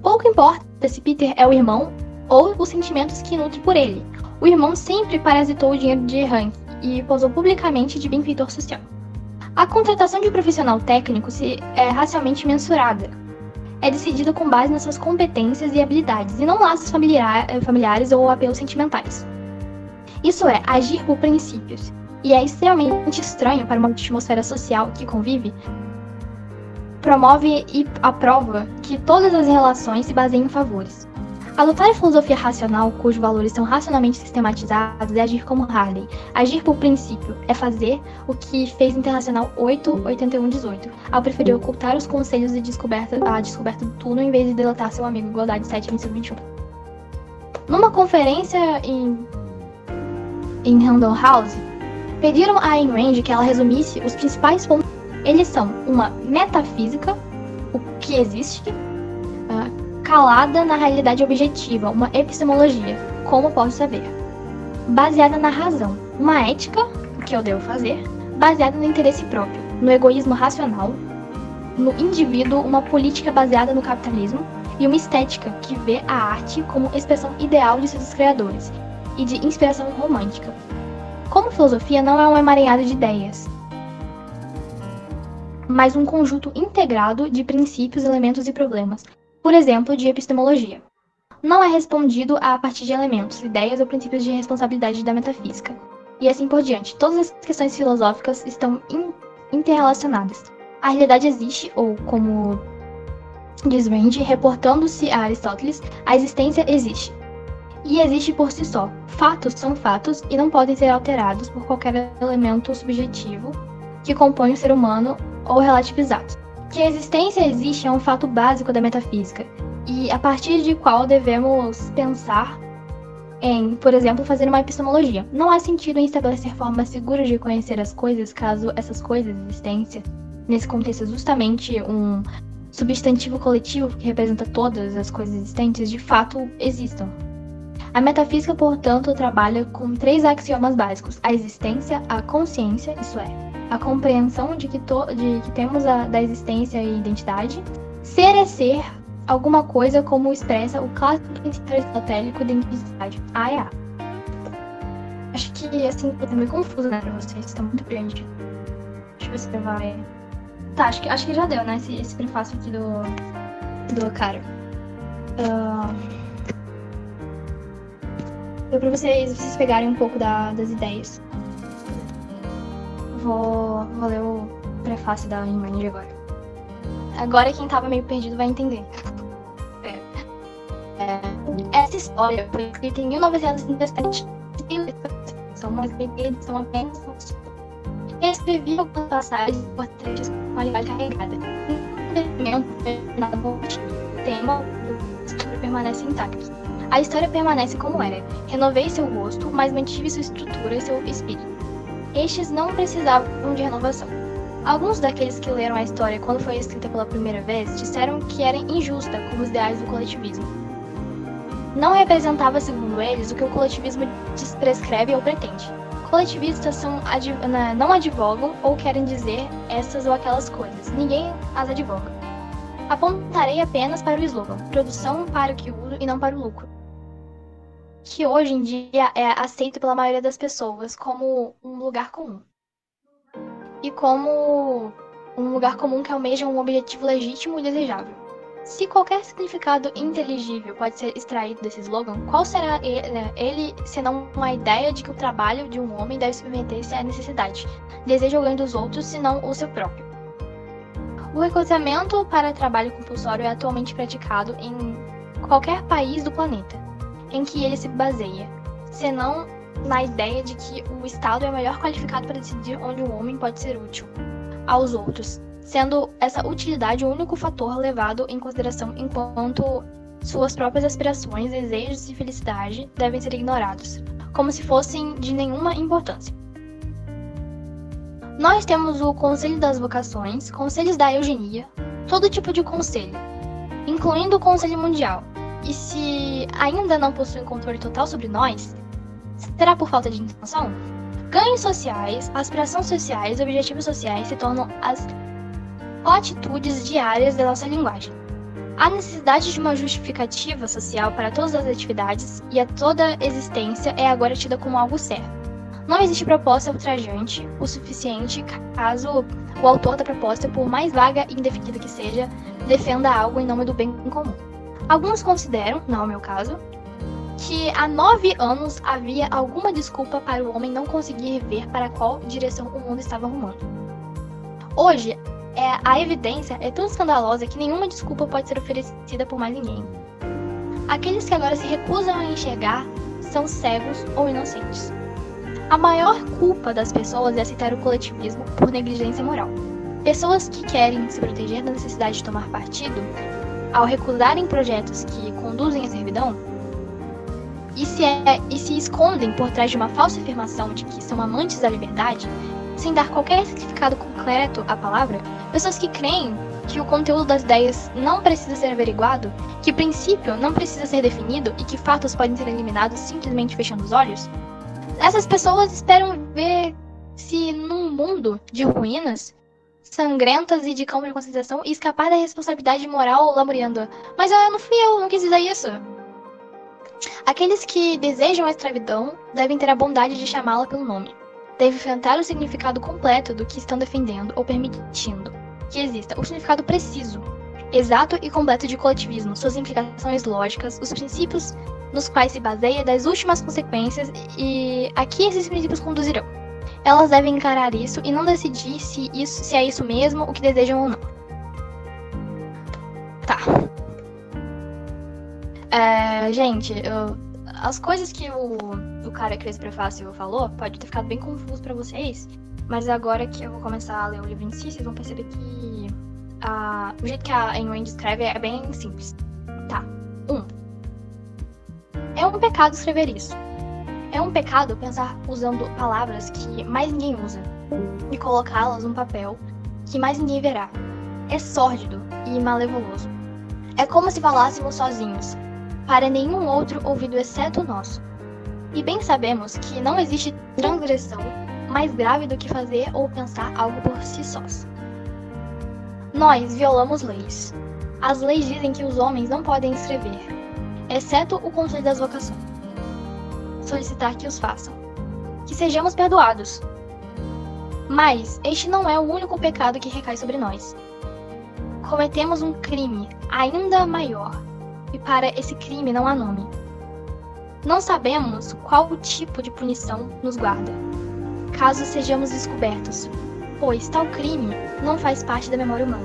Pouco importa se Peter é o irmão ou os sentimentos que nutre por ele. O irmão sempre parasitou o dinheiro de Hank e posou publicamente de benfeitor social. A contratação de um profissional técnico é racialmente mensurada. É decidida com base nas suas competências e habilidades, e não laços familiares ou apelos sentimentais. Isso é, agir por princípios. E é extremamente estranho para uma atmosfera social que convive, promove e aprova que todas as relações se baseiem em favores. Adotar a filosofia racional, cujos valores são racionalmente sistematizados, é agir como Harden. Agir por princípio é fazer o que fez Internacional 88118, ao preferir ocultar os conselhos de a descoberta do túnel em vez de delatar seu amigo Igualdade 7.2521. Numa conferência em Random House, pediram a Ayn Rand que ela resumisse os principais pontos. Eles são uma metafísica, o que existe, calada na realidade objetiva, uma epistemologia, como posso saber, baseada na razão, uma ética, o que eu devo fazer, baseada no interesse próprio, no egoísmo racional, no indivíduo, uma política baseada no capitalismo e uma estética que vê a arte como expressão ideal de seus criadores e de inspiração romântica. Como filosofia não é um emaranhado de ideias, mas um conjunto integrado de princípios, elementos e problemas, por exemplo, de epistemologia. não é respondido a partir de elementos, ideias ou princípios de responsabilidade da metafísica. E assim por diante. Todas as questões filosóficas estão interrelacionadas. A realidade existe, ou como diz Rand, reportando-se a Aristóteles, a existência existe. E existe por si só. Fatos são fatos e não podem ser alterados por qualquer elemento subjetivo que compõe o ser humano ou relativizado. Que a existência existe é um fato básico da metafísica, e a partir de qual devemos pensar em, por exemplo, fazer uma epistemologia. Não há sentido em estabelecer formas seguras de conhecer as coisas, caso essas coisas, existência, nesse contexto justamente um substantivo coletivo que representa todas as coisas existentes, de fato existam. A metafísica, portanto, trabalha com 3 axiomas básicos: a existência, a consciência, isso é, a compreensão de que temos da existência e identidade. Ser é ser alguma coisa, como expressa o clássico princípio aristotélico de identidade. A é A. Acho que, assim, tá meio confuso, né, pra vocês, tá muito grande. Deixa eu ver se vai... Tá, acho que já deu, né, esse prefácio aqui do cara. Deu pra vocês pegarem um pouco das ideias. Vou ler o prefácio da Imani agora. Agora quem tava meio perdido vai entender. Essa história foi escrita em 1937. Mas são apenas escrevi algumas passagens importantes com a linguagem carregada. O tema da história permanece intacto. A história permanece como era. Renovei seu rosto, mas mantive sua estrutura e seu espírito. Estes não precisavam de renovação. Alguns daqueles que leram a história quando foi escrita pela primeira vez disseram que era injusta com os ideais do coletivismo. Não representava, segundo eles, o que o coletivismo prescreve ou pretende. Coletivistas não advogam ou querem dizer essas ou aquelas coisas. Ninguém as advoga. Apontarei apenas para o slogan: produção para o que uso e não para o lucro, que hoje em dia é aceito pela maioria das pessoas como um lugar comum. E como um lugar comum que almeja um objetivo legítimo e desejável. Se qualquer significado inteligível pode ser extraído desse slogan, qual será ele senão uma ideia de que o trabalho de um homem deve submeter-se à necessidade, desejo ou ganho dos outros, senão o seu próprio? O recrutamento para trabalho compulsório é atualmente praticado em qualquer país do planeta em que ele se baseia, senão na ideia de que o Estado é o melhor qualificado para decidir onde um homem pode ser útil aos outros, sendo essa utilidade o único fator levado em consideração enquanto suas próprias aspirações, desejos e felicidade devem ser ignorados, como se fossem de nenhuma importância. Nós temos o Conselho das Vocações, conselhos da eugenia, todo tipo de conselho, incluindo o Conselho Mundial, e se ainda não possuem controle total sobre nós, será por falta de intenção? Ganhos sociais, aspirações sociais e objetivos sociais se tornam as atitudes diárias da nossa linguagem. A necessidade de uma justificativa social para todas as atividades e a toda existência é agora tida como algo certo. Não existe proposta ultrajante o suficiente caso o autor da proposta, por mais vaga e indefinida que seja, defenda algo em nome do bem comum. Alguns consideram, não é o meu caso, que há 9 anos havia alguma desculpa para o homem não conseguir ver para qual direção o mundo estava rumando. Hoje, a evidência é tão escandalosa que nenhuma desculpa pode ser oferecida por mais ninguém. Aqueles que agora se recusam a enxergar são cegos ou inocentes. A maior culpa das pessoas é aceitar o coletivismo por negligência moral. Pessoas que querem se proteger da necessidade de tomar partido, ao recusarem projetos que conduzem à servidão, e se escondem por trás de uma falsa afirmação de que são amantes da liberdade, sem dar qualquer significado concreto à palavra, pessoas que creem que o conteúdo das ideias não precisa ser averiguado, que o princípio não precisa ser definido e que fatos podem ser eliminados simplesmente fechando os olhos, essas pessoas esperam ver se num mundo de ruínas sangrentas e de campo de concentração e escapar da responsabilidade moral lamuriando. Mas não fui eu, não quis dizer isso. Aqueles que desejam a escravidão devem ter a bondade de chamá-la pelo nome. Devem enfrentar o significado completo do que estão defendendo ou permitindo que exista, o significado preciso. exato e completo de coletivismo, suas implicações lógicas, os princípios nos quais se baseia das últimas consequências e a que esses princípios conduzirão. Elas devem encarar isso e não decidir se é isso mesmo o que desejam ou não. Tá. Gente, as coisas que o cara que fez o prefácio falou pode ter ficado bem confuso pra vocês, mas agora que eu vou começar a ler o livro em si, vocês vão perceber que o jeito que a Ayn Rand escreve é bem simples. Tá. 1. É um pecado escrever isso. É um pecado pensar usando palavras que mais ninguém usa e colocá-las num papel que mais ninguém verá. É sórdido e malevoloso. É como se falássemos sozinhos, para nenhum outro ouvido exceto o nosso. E bem sabemos que não existe transgressão mais grave do que fazer ou pensar algo por si sós. Nós violamos leis. As leis dizem que os homens não podem escrever, exceto o Conselho das Vocações. Solicitar que os façam. Que sejamos perdoados. Mas este não é o único pecado que recai sobre nós. Cometemos um crime ainda maior, e para esse crime não há nome. Não sabemos qual tipo de punição nos guarda, caso sejamos descobertos, pois tal crime não faz parte da memória humana,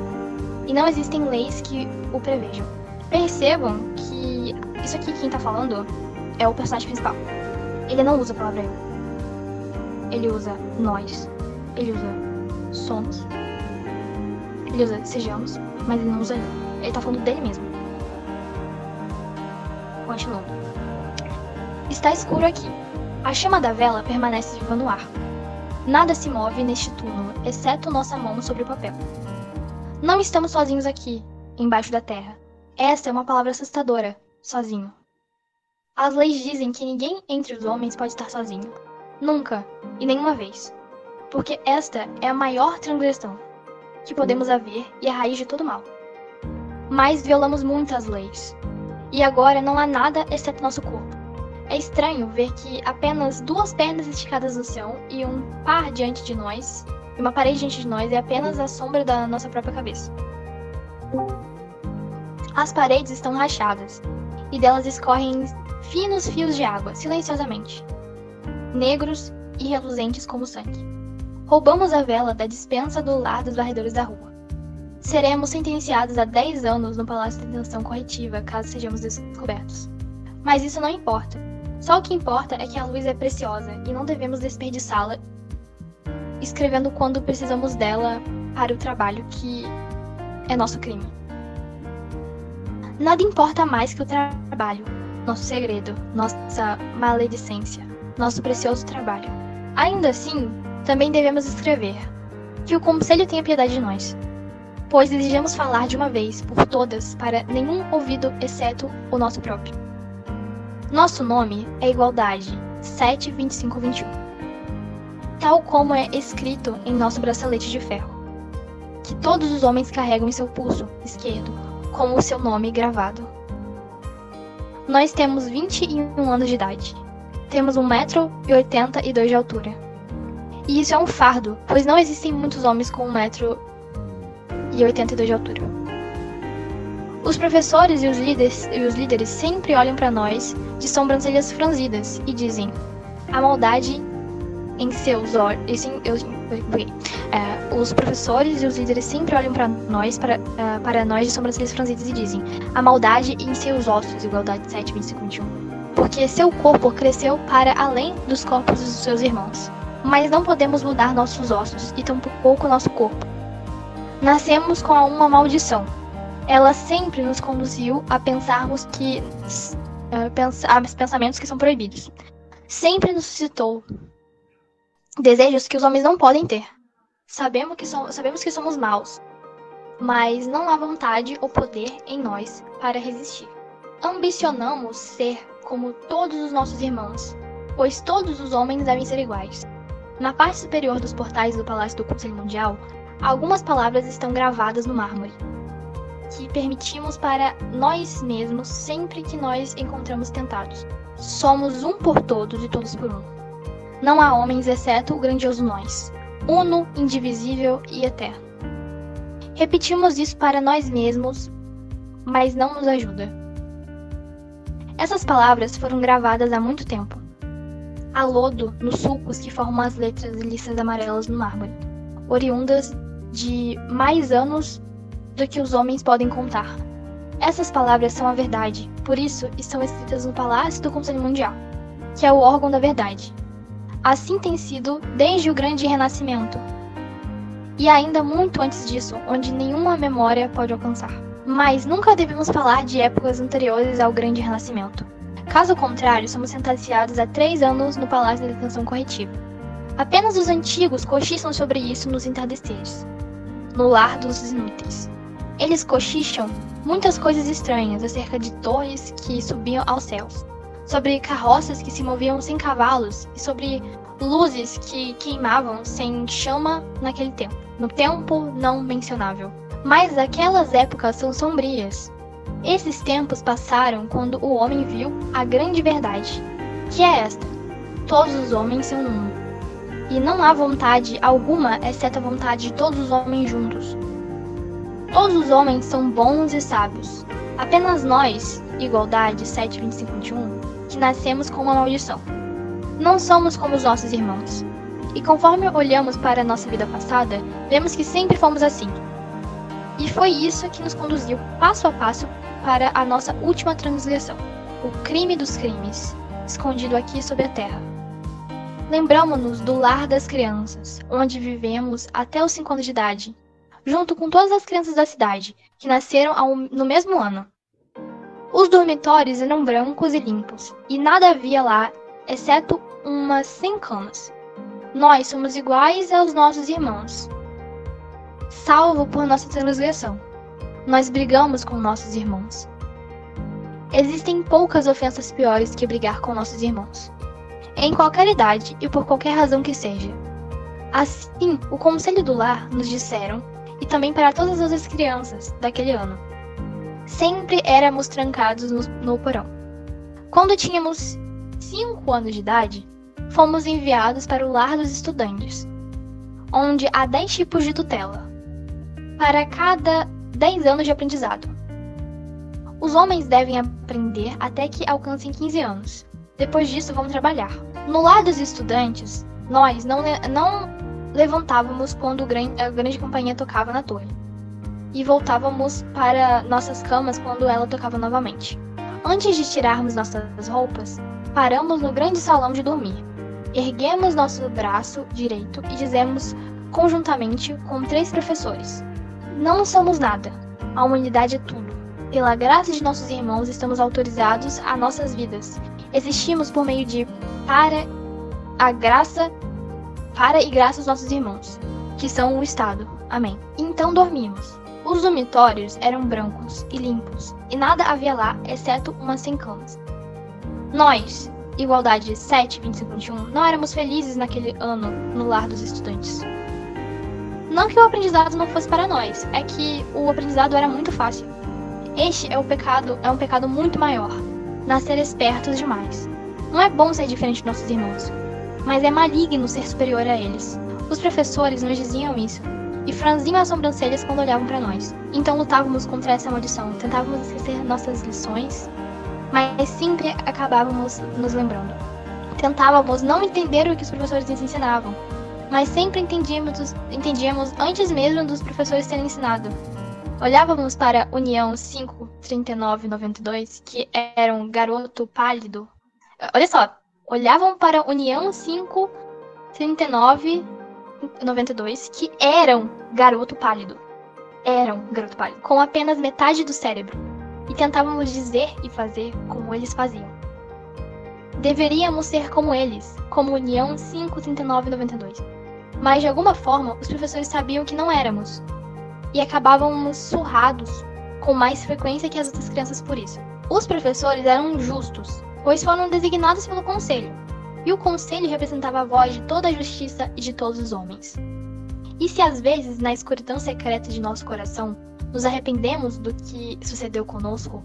e não existem leis que o prevejam. Percebam que isso aqui quem tá falando é o personagem principal. Ele não usa a palavra eu. Ele usa nós. Ele usa somos. Ele usa sejamos, mas ele não usa eu. Ele tá falando dele mesmo. Continuando. Está escuro aqui. A chama da vela permanece viva no ar. Nada se move neste túmulo, exceto nossa mão sobre o papel. Não estamos sozinhos aqui, embaixo da terra. Esta é uma palavra assustadora. Sozinho. As leis dizem que ninguém entre os homens pode estar sozinho. Nunca, e nenhuma vez. Porque esta é a maior transgressão que podemos haver e a raiz de todo mal. Mas violamos muitas leis. E agora não há nada exceto nosso corpo. É estranho ver que apenas 2 pernas esticadas no chão e um par diante de nós, e uma parede diante de nós é apenas a sombra da nossa própria cabeça. As paredes estão rachadas, e delas escorrem finos fios de água, silenciosamente, negros e reluzentes como sangue. Roubamos a vela da despensa do lar dos varredores da rua. Seremos sentenciados a 10 anos no Palácio de Detenção Corretiva, caso sejamos descobertos. Mas isso não importa. Só o que importa é que a luz é preciosa e não devemos desperdiçá-la escrevendo quando precisamos dela para o trabalho que é nosso crime. Nada importa mais que o trabalho, nosso segredo, nossa maledicência, nosso precioso trabalho. Ainda assim, também devemos escrever. Que o Conselho tenha piedade de nós, pois desejamos falar de uma vez por todas para nenhum ouvido exceto o nosso próprio. Nosso nome é Igualdade 72521, tal como é escrito em nosso bracelete de ferro, que todos os homens carregam em seu pulso esquerdo, com o seu nome gravado. Nós temos 21 anos de idade. Temos 1,82 m de altura. E isso é um fardo, pois não existem muitos homens com 1,82 m de altura. Os professores e os líderes sempre olham para nós de sobrancelhas franzidas e dizem: a maldade em seus olhos. Os professores e os líderes sempre olham para nós de sobrancelhas franzidas e dizem: a maldade em seus ossos, Igualdade 72521. Porque seu corpo cresceu para além dos corpos dos seus irmãos. Mas não podemos mudar nossos ossos e tampouco nosso corpo. Nascemos com uma maldição. Ela sempre nos conduziu a pensarmos pensamentos que são proibidos. Sempre nos suscitou desejos que os homens não podem ter. Sabemos que somos maus, mas não há vontade ou poder em nós para resistir. Ambicionamos ser como todos os nossos irmãos, pois todos os homens devem ser iguais. Na parte superior dos portais do Palácio do Conselho Mundial, algumas palavras estão gravadas no mármore, que permitimos para nós mesmos sempre que nós encontramos tentados. Somos um por todos e todos por um. Não há homens exceto o grandioso nós, uno, indivisível e eterno. Repetimos isso para nós mesmos mas não nos ajuda. Essas palavras foram gravadas há muito tempo. Há lodo nos sulcos que formam as letras e listas amarelas no mármore, oriundas de mais anos do que os homens podem contar. Essas palavras são a verdade, por isso estão escritas no Palácio do Conselho Mundial, que é o órgão da verdade. Assim tem sido desde o Grande Renascimento, e ainda muito antes disso, onde nenhuma memória pode alcançar. Mas nunca devemos falar de épocas anteriores ao Grande Renascimento. Caso contrário, somos sentenciados a 3 anos no Palácio da Detenção Corretiva. Apenas os antigos cochicham sobre isso nos entardeceres, no lar dos inúteis. Eles cochicham muitas coisas estranhas acerca de torres que subiam aos céus, sobre carroças que se moviam sem cavalos e sobre luzes que queimavam sem chama naquele tempo, no tempo não mencionável. Mas aquelas épocas são sombrias. Esses tempos passaram quando o homem viu a grande verdade, que é esta: todos os homens são um, e não há vontade alguma exceto a vontade de todos os homens juntos. Todos os homens são bons e sábios. Apenas nós, Igualdade 7, 25, 21, que nascemos com uma maldição. Não somos como os nossos irmãos. E conforme olhamos para a nossa vida passada, vemos que sempre fomos assim. E foi isso que nos conduziu passo a passo para a nossa última transgressão, o crime dos crimes, escondido aqui sob a terra. Lembramo-nos do lar das crianças, onde vivemos até os 5 anos de idade, junto com todas as crianças da cidade, que nasceram no mesmo ano. Os dormitórios eram brancos e limpos, e nada havia lá, exceto umas 100 camas. Nós somos iguais aos nossos irmãos, salvo por nossa transgressão. Nós brigamos com nossos irmãos. Existem poucas ofensas piores que brigar com nossos irmãos, em qualquer idade e por qualquer razão que seja. Assim, o Conselho do Lar nos disseram, e também para todas as outras crianças daquele ano. Sempre éramos trancados no porão. Quando tínhamos 5 anos de idade, fomos enviados para o lar dos estudantes, onde há 10 tipos de tutela, para cada 10 anos de aprendizado. Os homens devem aprender até que alcancem 15 anos. Depois disso, vão trabalhar. No lar dos estudantes, nós não levantávamos quando a grande companhia tocava na torre, e voltávamos para nossas camas quando ela tocava novamente. Antes de tirarmos nossas roupas, paramos no grande salão de dormir, erguemos nosso braço direito e dizemos conjuntamente com 3 professores: não somos nada, a humanidade é tudo. Pela graça de nossos irmãos estamos autorizados a nossas vidas. Existimos por meio de para e graça aos nossos irmãos, que são o Estado. Amém. Então dormimos. Os dormitórios eram brancos e limpos, e nada havia lá, exceto umas 100 camas. Nós, Igualdade 7, 25, 21, não éramos felizes naquele ano no lar dos estudantes. Não que o aprendizado não fosse para nós, é que o aprendizado era muito fácil. Este é um pecado muito maior, nascer espertos demais. Não é bom ser diferente de nossos irmãos, mas é maligno ser superior a eles. Os professores nos diziam isso, e franziam as sobrancelhas quando olhavam para nós. Então lutávamos contra essa maldição, tentávamos esquecer nossas lições, mas sempre acabávamos nos lembrando. Tentávamos não entender o que os professores nos ensinavam, mas sempre entendíamos antes mesmo dos professores terem ensinado. Olhávamos para União 5, 39 e 92, que era um garoto pálido. Olha só, olhavam para União 5, 39 92, que eram garoto pálido, com apenas metade do cérebro, e tentávamos dizer e fazer como eles faziam. Deveríamos ser como eles, como União 5, 39 e 92. Mas de alguma forma, os professores sabiam que não éramos, e acabávamos surrados com mais frequência que as outras crianças por isso. Os professores eram justos, pois foram designados pelo conselho, e o conselho representava a voz de toda a justiça e de todos os homens. E se às vezes, na escuridão secreta de nosso coração, nos arrependemos do que sucedeu conosco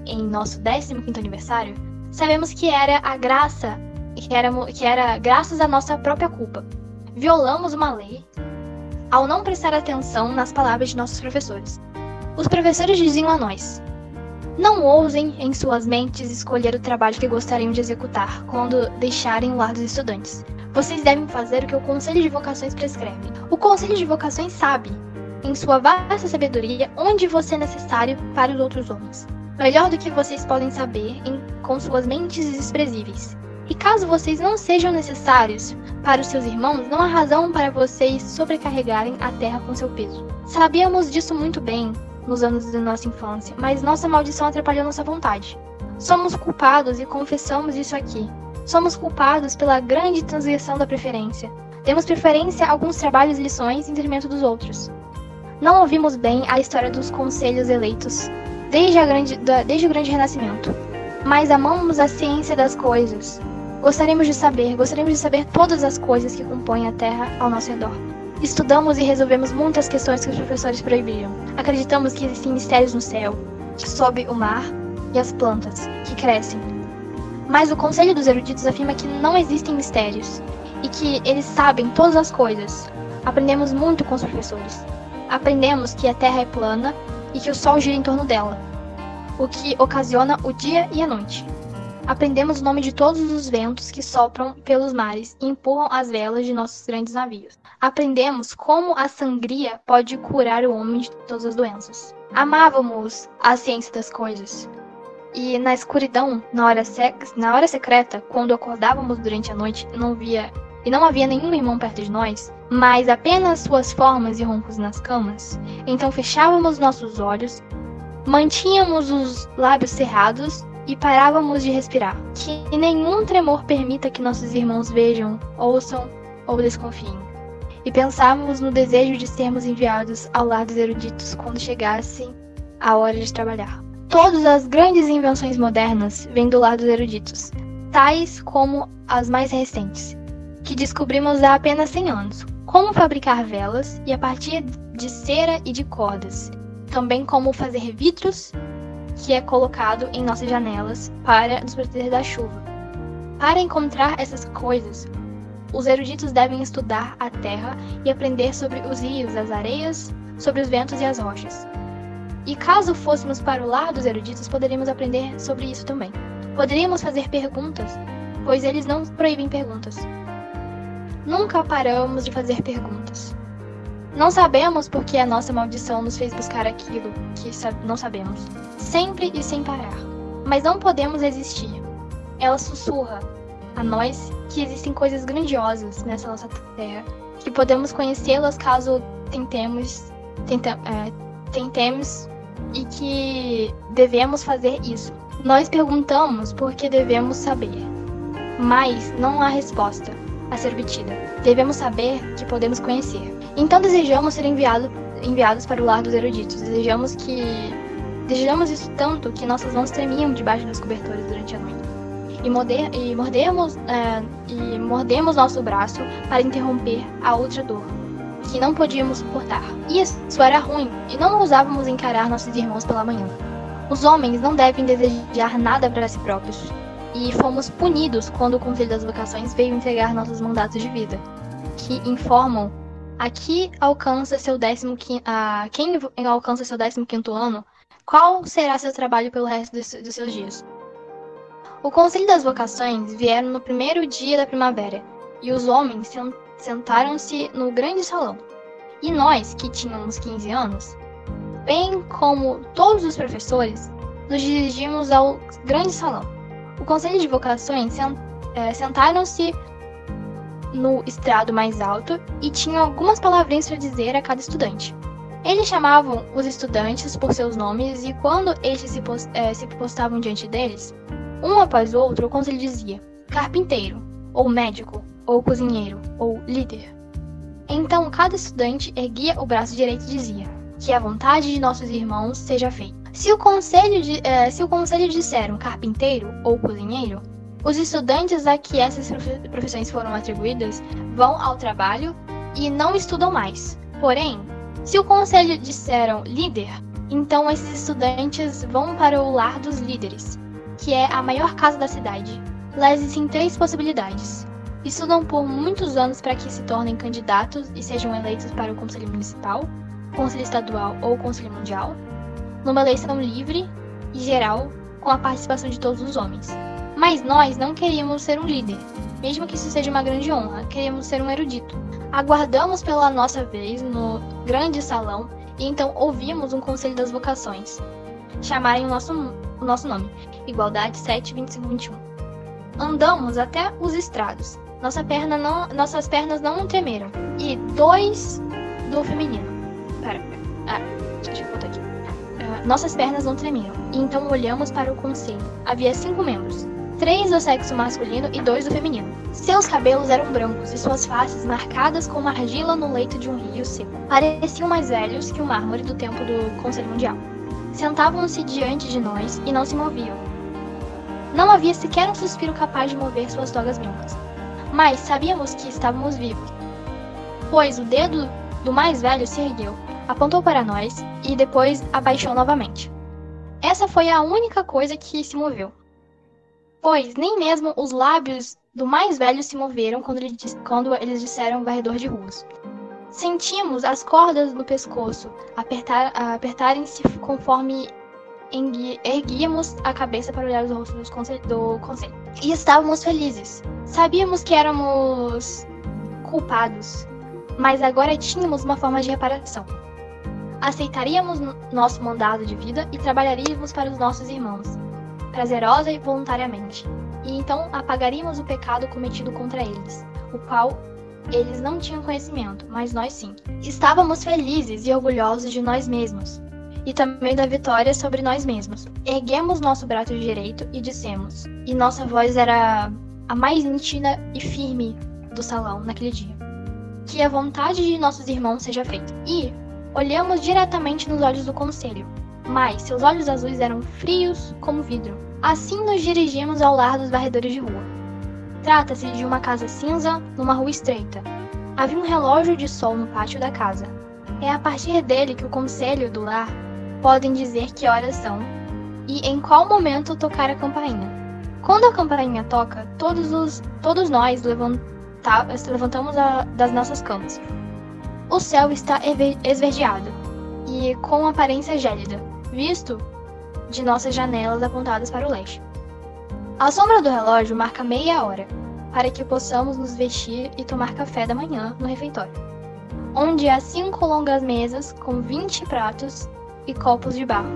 em nosso 15º aniversário, sabemos que era a graça, que era graças à nossa própria culpa. Violamos uma lei ao não prestar atenção nas palavras de nossos professores. Os professores diziam a nós: Não ousem em suas mentes escolher o trabalho que gostariam de executar quando deixarem o lar dos estudantes. Vocês devem fazer o que o Conselho de Vocações prescreve. O Conselho de Vocações sabe, em sua vasta sabedoria, onde você é necessário para os outros homens. Melhor do que vocês podem saber com suas mentes desprezíveis. E caso vocês não sejam necessários para os seus irmãos, não há razão para vocês sobrecarregarem a terra com seu peso. Sabíamos disso muito bem nos anos de nossa infância, mas nossa maldição atrapalhou nossa vontade. Somos culpados e confessamos isso aqui. Somos culpados pela grande transgressão da preferência. Demos preferência a alguns trabalhos e lições em detrimento dos outros. Não ouvimos bem a história dos conselhos eleitos desde o grande renascimento, mas amamos a ciência das coisas. Gostaríamos de saber todas as coisas que compõem a Terra ao nosso redor. Estudamos e resolvemos muitas questões que os professores proibiram. Acreditamos que existem mistérios no céu, sob o mar e as plantas que crescem. Mas o Conselho dos Eruditos afirma que não existem mistérios e que eles sabem todas as coisas. Aprendemos muito com os professores. Aprendemos que a Terra é plana e que o Sol gira em torno dela, o que ocasiona o dia e a noite. Aprendemos o nome de todos os ventos que sopram pelos mares e empurram as velas de nossos grandes navios. Aprendemos como a sangria pode curar o homem de todas as doenças. Amávamos a ciência das coisas. E na escuridão, na hora secreta, quando acordávamos durante a noite e não havia nenhum irmão perto de nós, mas apenas suas formas e roncos nas camas, então fechávamos nossos olhos, mantínhamos os lábios cerrados e parávamos de respirar. Que nenhum tremor permita que nossos irmãos vejam, ouçam ou desconfiem. E pensávamos no desejo de sermos enviados ao lar dos eruditos quando chegasse a hora de trabalhar. Todas as grandes invenções modernas vêm do lar dos eruditos, tais como as mais recentes, que descobrimos há apenas 100 anos. Como fabricar velas e a partir de cera e de cordas. Também como fazer vidros, que é colocado em nossas janelas para nos proteger da chuva. Para encontrar essas coisas, os eruditos devem estudar a terra e aprender sobre os rios, as areias, sobre os ventos e as rochas. E caso fôssemos para o lar dos eruditos, poderíamos aprender sobre isso também. Poderíamos fazer perguntas, pois eles não proíbem perguntas. Nunca paramos de fazer perguntas. Não sabemos por que a nossa maldição nos fez buscar aquilo que não sabemos, sempre e sem parar. Mas não podemos resistir. Ela sussurra a nós que existem coisas grandiosas nessa nossa terra, que podemos conhecê-las caso tentemos e que devemos fazer isso. Nós perguntamos porque devemos saber, mas não há resposta a ser obtida. Devemos saber que podemos conhecer. Então desejamos ser enviados para o lar dos eruditos. Desejamos isso tanto que nossas mãos tremiam debaixo dos cobertores durante a noite. E mordemos nosso braço para interromper a outra dor, que não podíamos suportar. Isso era ruim, e não ousávamos encarar nossos irmãos pela manhã. Os homens não devem desejar nada para si próprios. E fomos punidos quando o Conselho das Vocações veio entregar nossos mandatos de vida, que informam a quem alcança seu 15º ano, qual será seu trabalho pelo resto dos seus dias. O Conselho das Vocações vieram no primeiro dia da primavera, e os homens sentaram-se no grande salão. E nós, que tínhamos 15 anos, bem como todos os professores, nos dirigimos ao grande salão. O Conselho de Vocações sentaram-se no estrado mais alto e tinham algumas palavrinhas para dizer a cada estudante. Eles chamavam os estudantes por seus nomes e quando estes se postavam diante deles, um após o outro, o conselho dizia: carpinteiro, ou médico, ou cozinheiro, ou líder. Então cada estudante erguia o braço direito e dizia: que a vontade de nossos irmãos seja feita. Se o conselho disseram carpinteiro ou cozinheiro, os estudantes a que essas profissões foram atribuídas vão ao trabalho e não estudam mais. Porém, se o conselho disseram líder, então esses estudantes vão para o lar dos líderes, que é a maior casa da cidade. Lá existem 3 possibilidades. Estudam por muitos anos para que se tornem candidatos e sejam eleitos para o conselho municipal, conselho estadual ou conselho mundial, numa eleição livre e geral com a participação de todos os homens. Mas nós não queríamos ser um líder, mesmo que isso seja uma grande honra, queríamos ser um erudito. Aguardamos pela nossa vez no grande salão e então ouvimos um conselho das vocações chamarem o nosso nome, Igualdade 7, 25, 21. Andamos até os estrados. Nossas pernas não tremeram. E 2 do feminino. Deixa eu voltar aqui. Nossas pernas não tremiam. E então olhamos para o conselho. Havia 5 membros. 3 do sexo masculino e 2 do feminino. Seus cabelos eram brancos e suas faces marcadas com uma argila no leito de um rio seco. Pareciam mais velhos que o mármore do tempo do Conselho Mundial. Sentavam-se diante de nós e não se moviam. Não havia sequer um suspiro capaz de mover suas togas brancas. Mas sabíamos que estávamos vivos, pois o dedo do mais velho se ergueu, apontou para nós e depois abaixou novamente. Essa foi a única coisa que se moveu, pois nem mesmo os lábios do mais velho se moveram quando eles disseram varredor de ruas. Sentimos as cordas do pescoço apertarem-se conforme erguíamos a cabeça para olhar os rostos do conselho. E estávamos felizes. Sabíamos que éramos culpados, mas agora tínhamos uma forma de reparação. Aceitaríamos nosso mandado de vida e trabalharíamos para os nossos irmãos, prazerosa e voluntariamente. E então apagaríamos o pecado cometido contra eles, o qual eles não tinham conhecimento, mas nós sim. Estávamos felizes e orgulhosos de nós mesmos, e também da vitória sobre nós mesmos. Erguemos nosso braço direito e dissemos, e nossa voz era a mais nítida e firme do salão naquele dia: que a vontade de nossos irmãos seja feita. E olhamos diretamente nos olhos do conselho, mas seus olhos azuis eram frios como vidro. Assim nos dirigimos ao lar dos varredores de rua. Trata-se de uma casa cinza numa rua estreita. Havia um relógio de sol no pátio da casa. É a partir dele que o conselho do lar podem dizer que horas são e em qual momento tocar a campainha. Quando a campainha toca, todos nós levantamos das nossas camas. O céu está esverdeado e com aparência gélida, visto de nossas janelas apontadas para o leste. A sombra do relógio marca meia hora, para que possamos nos vestir e tomar café da manhã no refeitório, onde há 5 longas mesas com 20 pratos e copos de barro.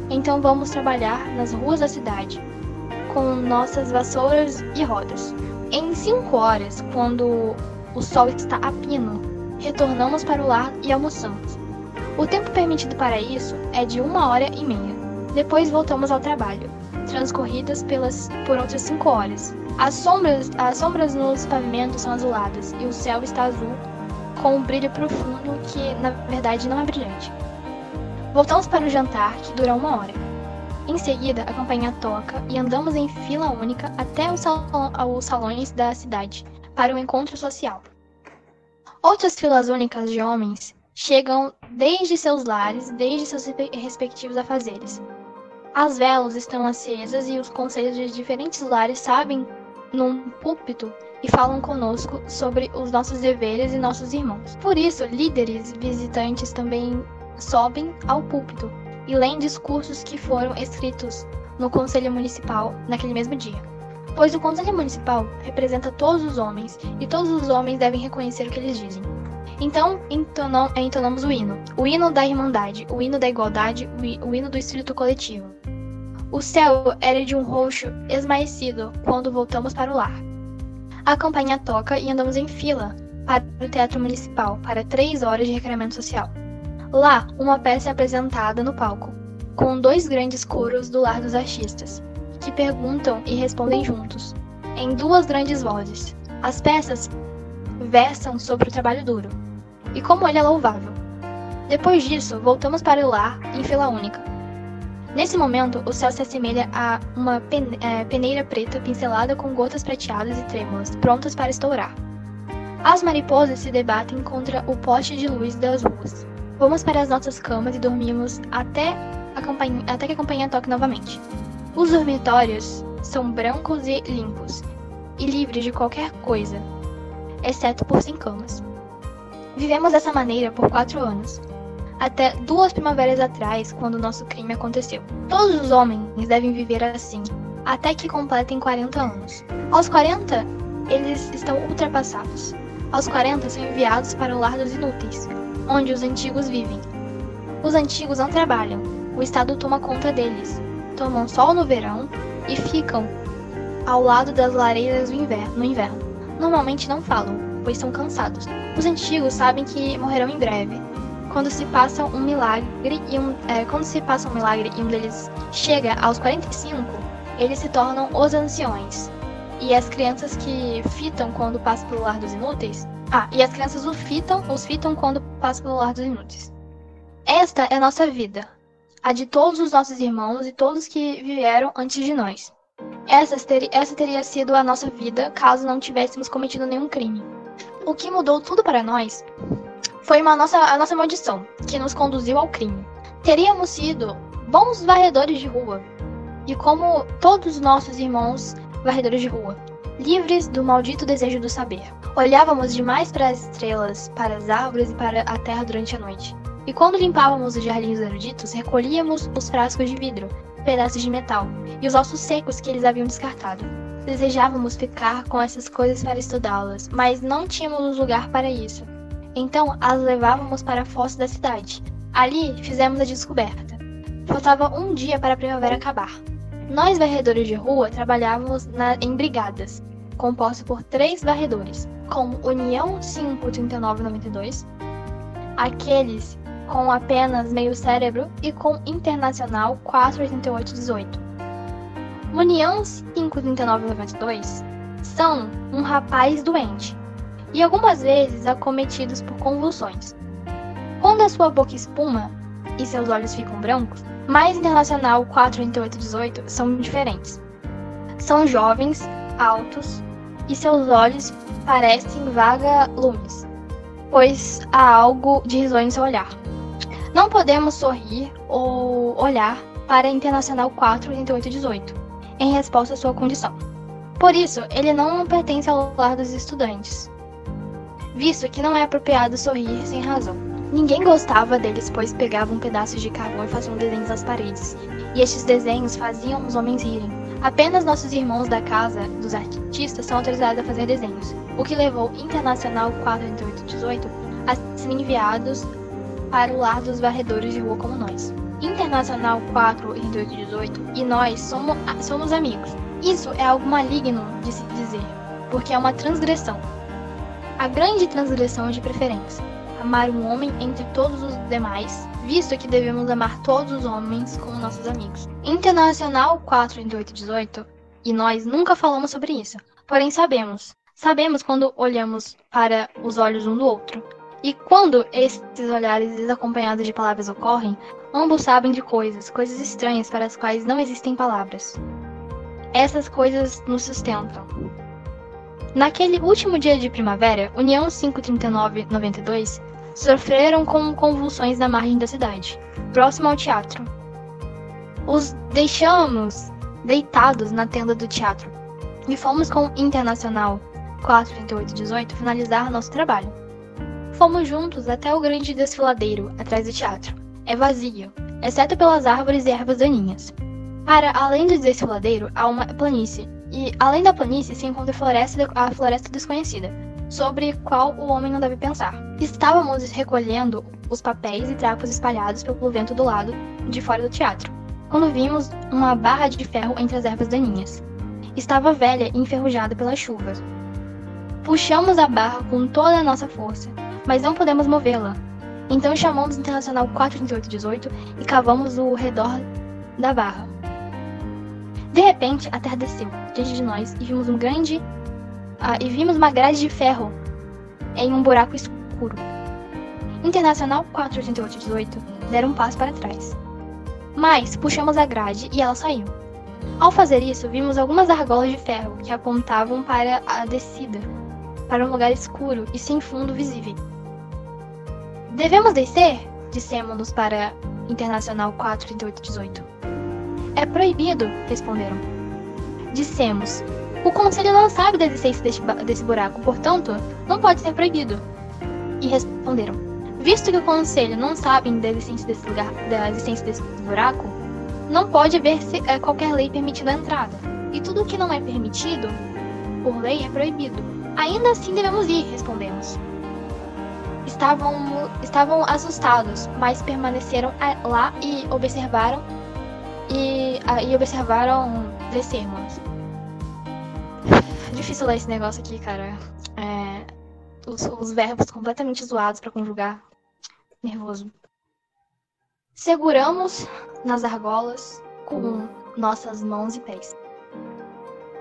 Então vamos trabalhar nas ruas da cidade, com nossas vassouras e rodas. Em 5 horas, quando o sol está a pino, retornamos para o lar e almoçamos. O tempo permitido para isso é de 1h30. Depois voltamos ao trabalho, transcorridas por outras 5 horas. As sombras nos pavimentos são azuladas e o céu está azul, com um brilho profundo que, na verdade, não é brilhante. Voltamos para o jantar, que dura 1 hora. Em seguida, a campainha toca e andamos em fila única até os salões da cidade, para o encontro social. Outras filas únicas de homens chegam desde seus lares, desde seus respectivos afazeres. As velas estão acesas e os conselhos de diferentes lares sabem num púlpito e falam conosco sobre os nossos deveres e nossos irmãos. Por isso, líderes visitantes também sobem ao púlpito e leem discursos que foram escritos no Conselho Municipal naquele mesmo dia. Pois o Conselho Municipal representa todos os homens e todos os homens devem reconhecer o que eles dizem. Então, entonamos o hino da Irmandade, o hino da Igualdade, o hino do Espírito Coletivo. O céu era de um roxo esmaecido quando voltamos para o lar. A campainha toca e andamos em fila para o Teatro Municipal para 3 horas de recreamento social. Lá, uma peça é apresentada no palco, com 2 grandes coros do lar dos artistas, que perguntam e respondem juntos, em 2 grandes vozes. As peças versam sobre o trabalho duro, e como ele é louvável. Depois disso, voltamos para o lar em fila única. Nesse momento, o céu se assemelha a uma peneira preta pincelada com gotas prateadas e trêmulas, prontas para estourar. As mariposas se debatem contra o poste de luz das ruas. Vamos para as nossas camas e dormimos até que a campainha toque novamente. Os dormitórios são brancos e limpos, e livres de qualquer coisa, exceto por 100 camas. Vivemos dessa maneira por 4 anos. até 2 primaveras atrás, quando o nosso crime aconteceu. Todos os homens devem viver assim, até que completem 40 anos. Aos 40, eles estão ultrapassados. Aos 40, são enviados para o lar dos inúteis, onde os antigos vivem. Os antigos não trabalham, o Estado toma conta deles, tomam sol no verão e ficam ao lado das lareiras no inverno. Normalmente não falam, pois estão cansados. Os antigos sabem que morrerão em breve. Quando se passa um milagre e um deles chega aos 45, eles se tornam os anciões. E as crianças que fitam quando passam pelo lar dos inúteis. E as crianças os fitam quando passam pelo lar dos inúteis. Esta é a nossa vida, a de todos os nossos irmãos e todos que vieram antes de nós. Essa teria sido a nossa vida caso não tivéssemos cometido nenhum crime. O que mudou tudo para nós foi a nossa maldição, que nos conduziu ao crime. Teríamos sido bons varredores de rua, e como todos os nossos irmãos varredores de rua, livres do maldito desejo do saber. Olhávamos demais para as estrelas, para as árvores e para a terra durante a noite. E quando limpávamos os jardins eruditos, recolhíamos os frascos de vidro, pedaços de metal e os ossos secos que eles haviam descartado. Desejávamos ficar com essas coisas para estudá-las, mas não tínhamos lugar para isso. Então as levávamos para a fossa da cidade. Ali fizemos a descoberta. Faltava um dia para a primavera acabar. Nós, varredores de rua, trabalhávamos em brigadas, compostas por 3 varredores, como União 53992, aqueles com apenas meio cérebro e com Internacional 48818. União 53992 são um rapaz doente e algumas vezes acometidos por convulsões. Quando a sua boca espuma e seus olhos ficam brancos, mais Internacional 48818 são diferentes. São jovens, altos e seus olhos parecem vagalumes, pois há algo de risonho em seu olhar. Não podemos sorrir ou olhar para Internacional 48818 em resposta à sua condição. Por isso, ele não pertence ao lar dos estudantes, visto que não é apropriado sorrir sem razão. Ninguém gostava deles, pois pegavam pedaços de carvão e faziam desenhos nas paredes, e estes desenhos faziam os homens rirem. Apenas nossos irmãos da casa dos artistas são autorizados a fazer desenhos, o que levou Internacional 48818 a serem enviados para o lar dos varredores de rua como nós. Internacional 48818 e nós somos amigos. Isso é algo maligno de se dizer, porque é uma transgressão. A grande transgressão de preferência. Amar um homem entre todos os demais, visto que devemos amar todos os homens como nossos amigos. Internacional 48818 e nós nunca falamos sobre isso, porém sabemos quando olhamos para os olhos um do outro. E quando esses olhares desacompanhados de palavras ocorrem, ambos sabem de coisas estranhas para as quais não existem palavras. Essas coisas nos sustentam. Naquele último dia de primavera, União 53992 sofreram com convulsões na margem da cidade, próximo ao teatro. Os deixamos deitados na tenda do teatro e fomos com Internacional 48818 finalizar nosso trabalho. Fomos juntos até o grande desfiladeiro atrás do teatro. É vazio, exceto pelas árvores e ervas daninhas. Para além do desfiladeiro há uma planície, e além da planície se encontra a floresta desconhecida, sobre qual o homem não deve pensar. Estávamos recolhendo os papéis e trapos espalhados pelo vento do lado de fora do teatro, quando vimos uma barra de ferro entre as ervas daninhas. Estava velha e enferrujada pela chuva. Puxamos a barra com toda a nossa força, mas não podemos movê-la. Então chamamos o Internacional 48818 e cavamos o redor da barra. De repente, a terra desceu diante de nós e vimos uma grade de ferro em um buraco escuro. Internacional 48818 deram um passo para trás. Mas puxamos a grade e ela saiu. Ao fazer isso, vimos algumas argolas de ferro que apontavam para a descida, para um lugar escuro e sem fundo visível. Devemos descer? Dissemos-nos para Internacional 48818. É proibido, responderam. Dissemos, o conselho não sabe da existência desse buraco, portanto, não pode ser proibido. E responderam, Visto que o conselho não sabe da existência desse buraco, não pode haver qualquer lei permitindo a entrada. E tudo que não é permitido por lei é proibido. Ainda assim devemos ir, respondemos. Estavam assustados, mas permaneceram lá e observaram descermos. Difícil ler esse negócio aqui, cara. Os verbos completamente zoados para conjugar. Nervoso. Seguramos nas argolas com nossas mãos e pés.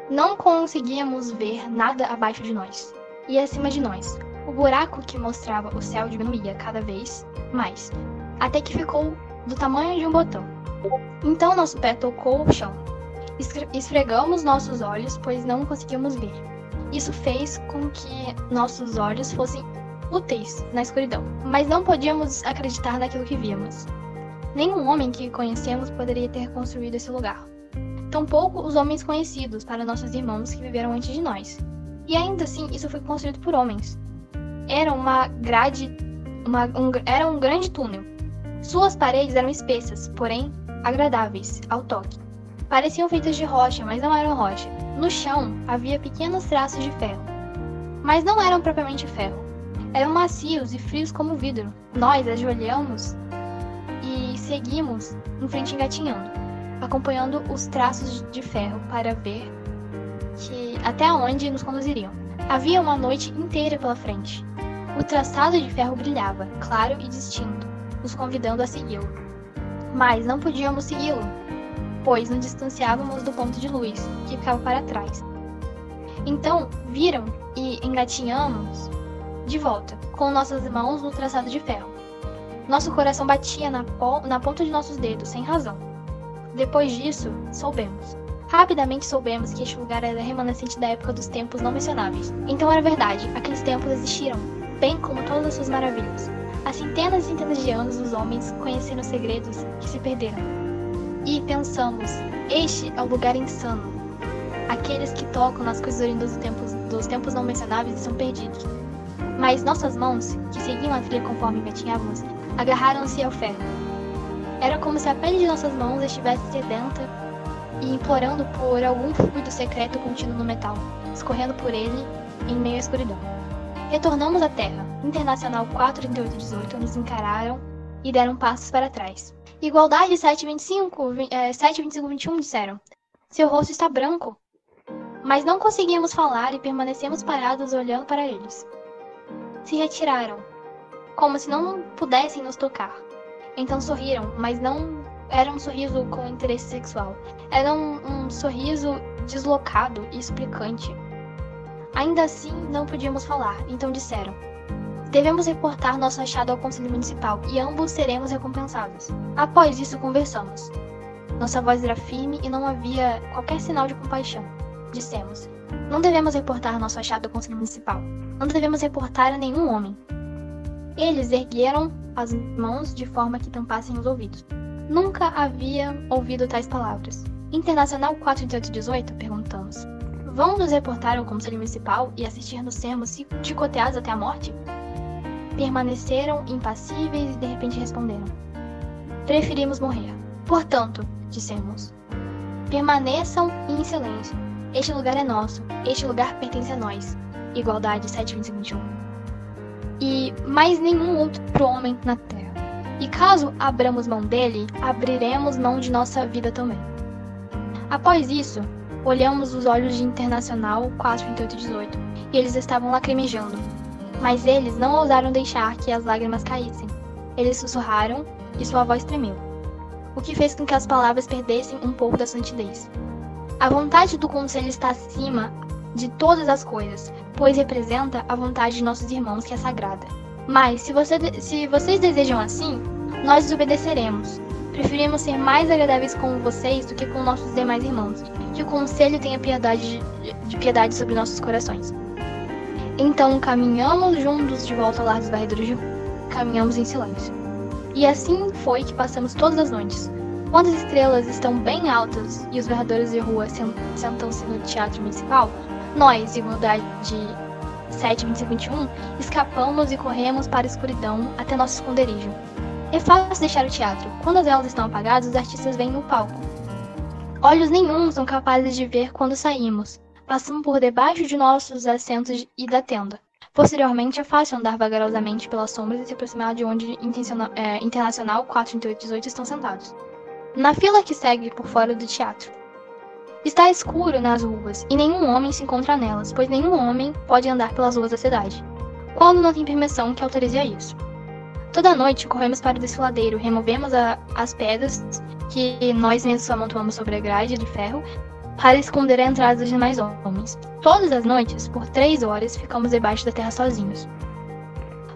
Não conseguíamos ver nada abaixo de nós e acima de nós. O buraco que mostrava o céu diminuía cada vez mais, até que ficou do tamanho de um botão. Então nosso pé tocou o chão. Esfregamos nossos olhos, pois não conseguíamos ver. Isso fez com que nossos olhos fossem úteis na escuridão, mas não podíamos acreditar naquilo que víamos. Nenhum homem que conhecemos poderia ter construído esse lugar. Tampouco os homens conhecidos para nossos irmãos que viveram antes de nós. E ainda assim, isso foi construído por homens. Era era um grande túnel. Suas paredes eram espessas, porém agradáveis ao toque. Pareciam feitas de rocha, mas não eram rocha. No chão havia pequenos traços de ferro, mas não eram propriamente ferro. Eram macios e frios como vidro. Nós ajoelhamos e seguimos em frente engatinhando, acompanhando os traços de ferro para ver até onde nos conduziriam. Havia uma noite inteira pela frente. O traçado de ferro brilhava, claro e distinto, nos convidando a segui-lo. Mas não podíamos segui-lo, pois nos distanciávamos do ponto de luz, que ficava para trás. Então, viram e engatinhamos de volta, com nossas mãos no traçado de ferro. Nosso coração batia na ponta de nossos dedos, sem razão. Depois disso, rapidamente soubemos que este lugar era remanescente da época dos tempos não mencionáveis. Então era verdade, aqueles tempos existiram, bem como todas as suas maravilhas. Há centenas e centenas de anos os homens conheceram segredos que se perderam. E pensamos, este é o lugar insano. Aqueles que tocam nas coisas oriundas dos tempos não mencionáveis são perdidos. Mas nossas mãos, que seguiam a trilha conforme engatinhávamos, agarraram-se ao ferro. Era como se a pele de nossas mãos estivesse sedenta e implorando por algum fluido secreto contido no metal, escorrendo por ele em meio à escuridão. Retornamos à terra. Internacional 43818 nos encararam e deram passos para trás. Igualdade 725-21 disseram. Seu rosto está branco. Mas não conseguíamos falar e permanecemos parados olhando para eles. Se retiraram, como se não pudessem nos tocar. Então sorriram, mas não era um sorriso com interesse sexual. Era um sorriso deslocado e explicante. Ainda assim, não podíamos falar, então disseram. Devemos reportar nosso achado ao Conselho Municipal e ambos seremos recompensados. Após isso, conversamos. Nossa voz era firme e não havia qualquer sinal de compaixão. Dissemos, não devemos reportar nosso achado ao Conselho Municipal. Não devemos reportar a nenhum homem. Eles ergueram as mãos de forma que tampassem os ouvidos. Nunca havia ouvido tais palavras. Internacional 43818, perguntamos. Vão nos reportar ao Conselho Municipal e assistir-nos sermos chicoteados até a morte? Permaneceram impassíveis e de repente responderam. Preferimos morrer. Portanto, dissemos, permaneçam em silêncio. Este lugar é nosso. Este lugar pertence a nós. Igualdade 725-21. E mais nenhum outro homem na terra. E caso abramos mão dele, abriremos mão de nossa vida também. Após isso, olhamos os olhos de Internacional 43818 e eles estavam lacrimejando. Mas eles não ousaram deixar que as lágrimas caíssem. Eles sussurraram e sua voz tremeu, o que fez com que as palavras perdessem um pouco da sua nitidez. A vontade do Conselho está acima de todas as coisas, pois representa a vontade de nossos irmãos que é sagrada. Mas, se vocês desejam assim, nós desobedeceremos. Preferimos ser mais agradáveis com vocês do que com nossos demais irmãos. Que o Conselho tenha piedade sobre nossos corações. Então caminhamos juntos de volta ao lar dos varredores de rua. Caminhamos em silêncio. E assim foi que passamos todas as noites. Quando as estrelas estão bem altas e os varredores de rua sentam-se no teatro municipal, nós, Igualdade 7, 25, 21, escapamos e corremos para a escuridão até nosso esconderijo. É fácil deixar o teatro. Quando as velas estão apagadas, os artistas vêm no palco. Olhos nenhum são capazes de ver quando saímos. Passamos por debaixo de nossos assentos e da tenda. Posteriormente, é fácil andar vagarosamente pelas sombras e se aproximar de onde Internacional 43818 estão sentados. Na fila que segue por fora do teatro. Está escuro nas ruas, e nenhum homem se encontra nelas, pois nenhum homem pode andar pelas ruas da cidade, quando não tem permissão que autorize a isso. Toda noite corremos para o desfiladeiro, removemos as pedras que nós mesmos amontoamos sobre a grade de ferro para esconder a entrada dos demais homens. Todas as noites, por 3 horas, ficamos debaixo da terra sozinhos.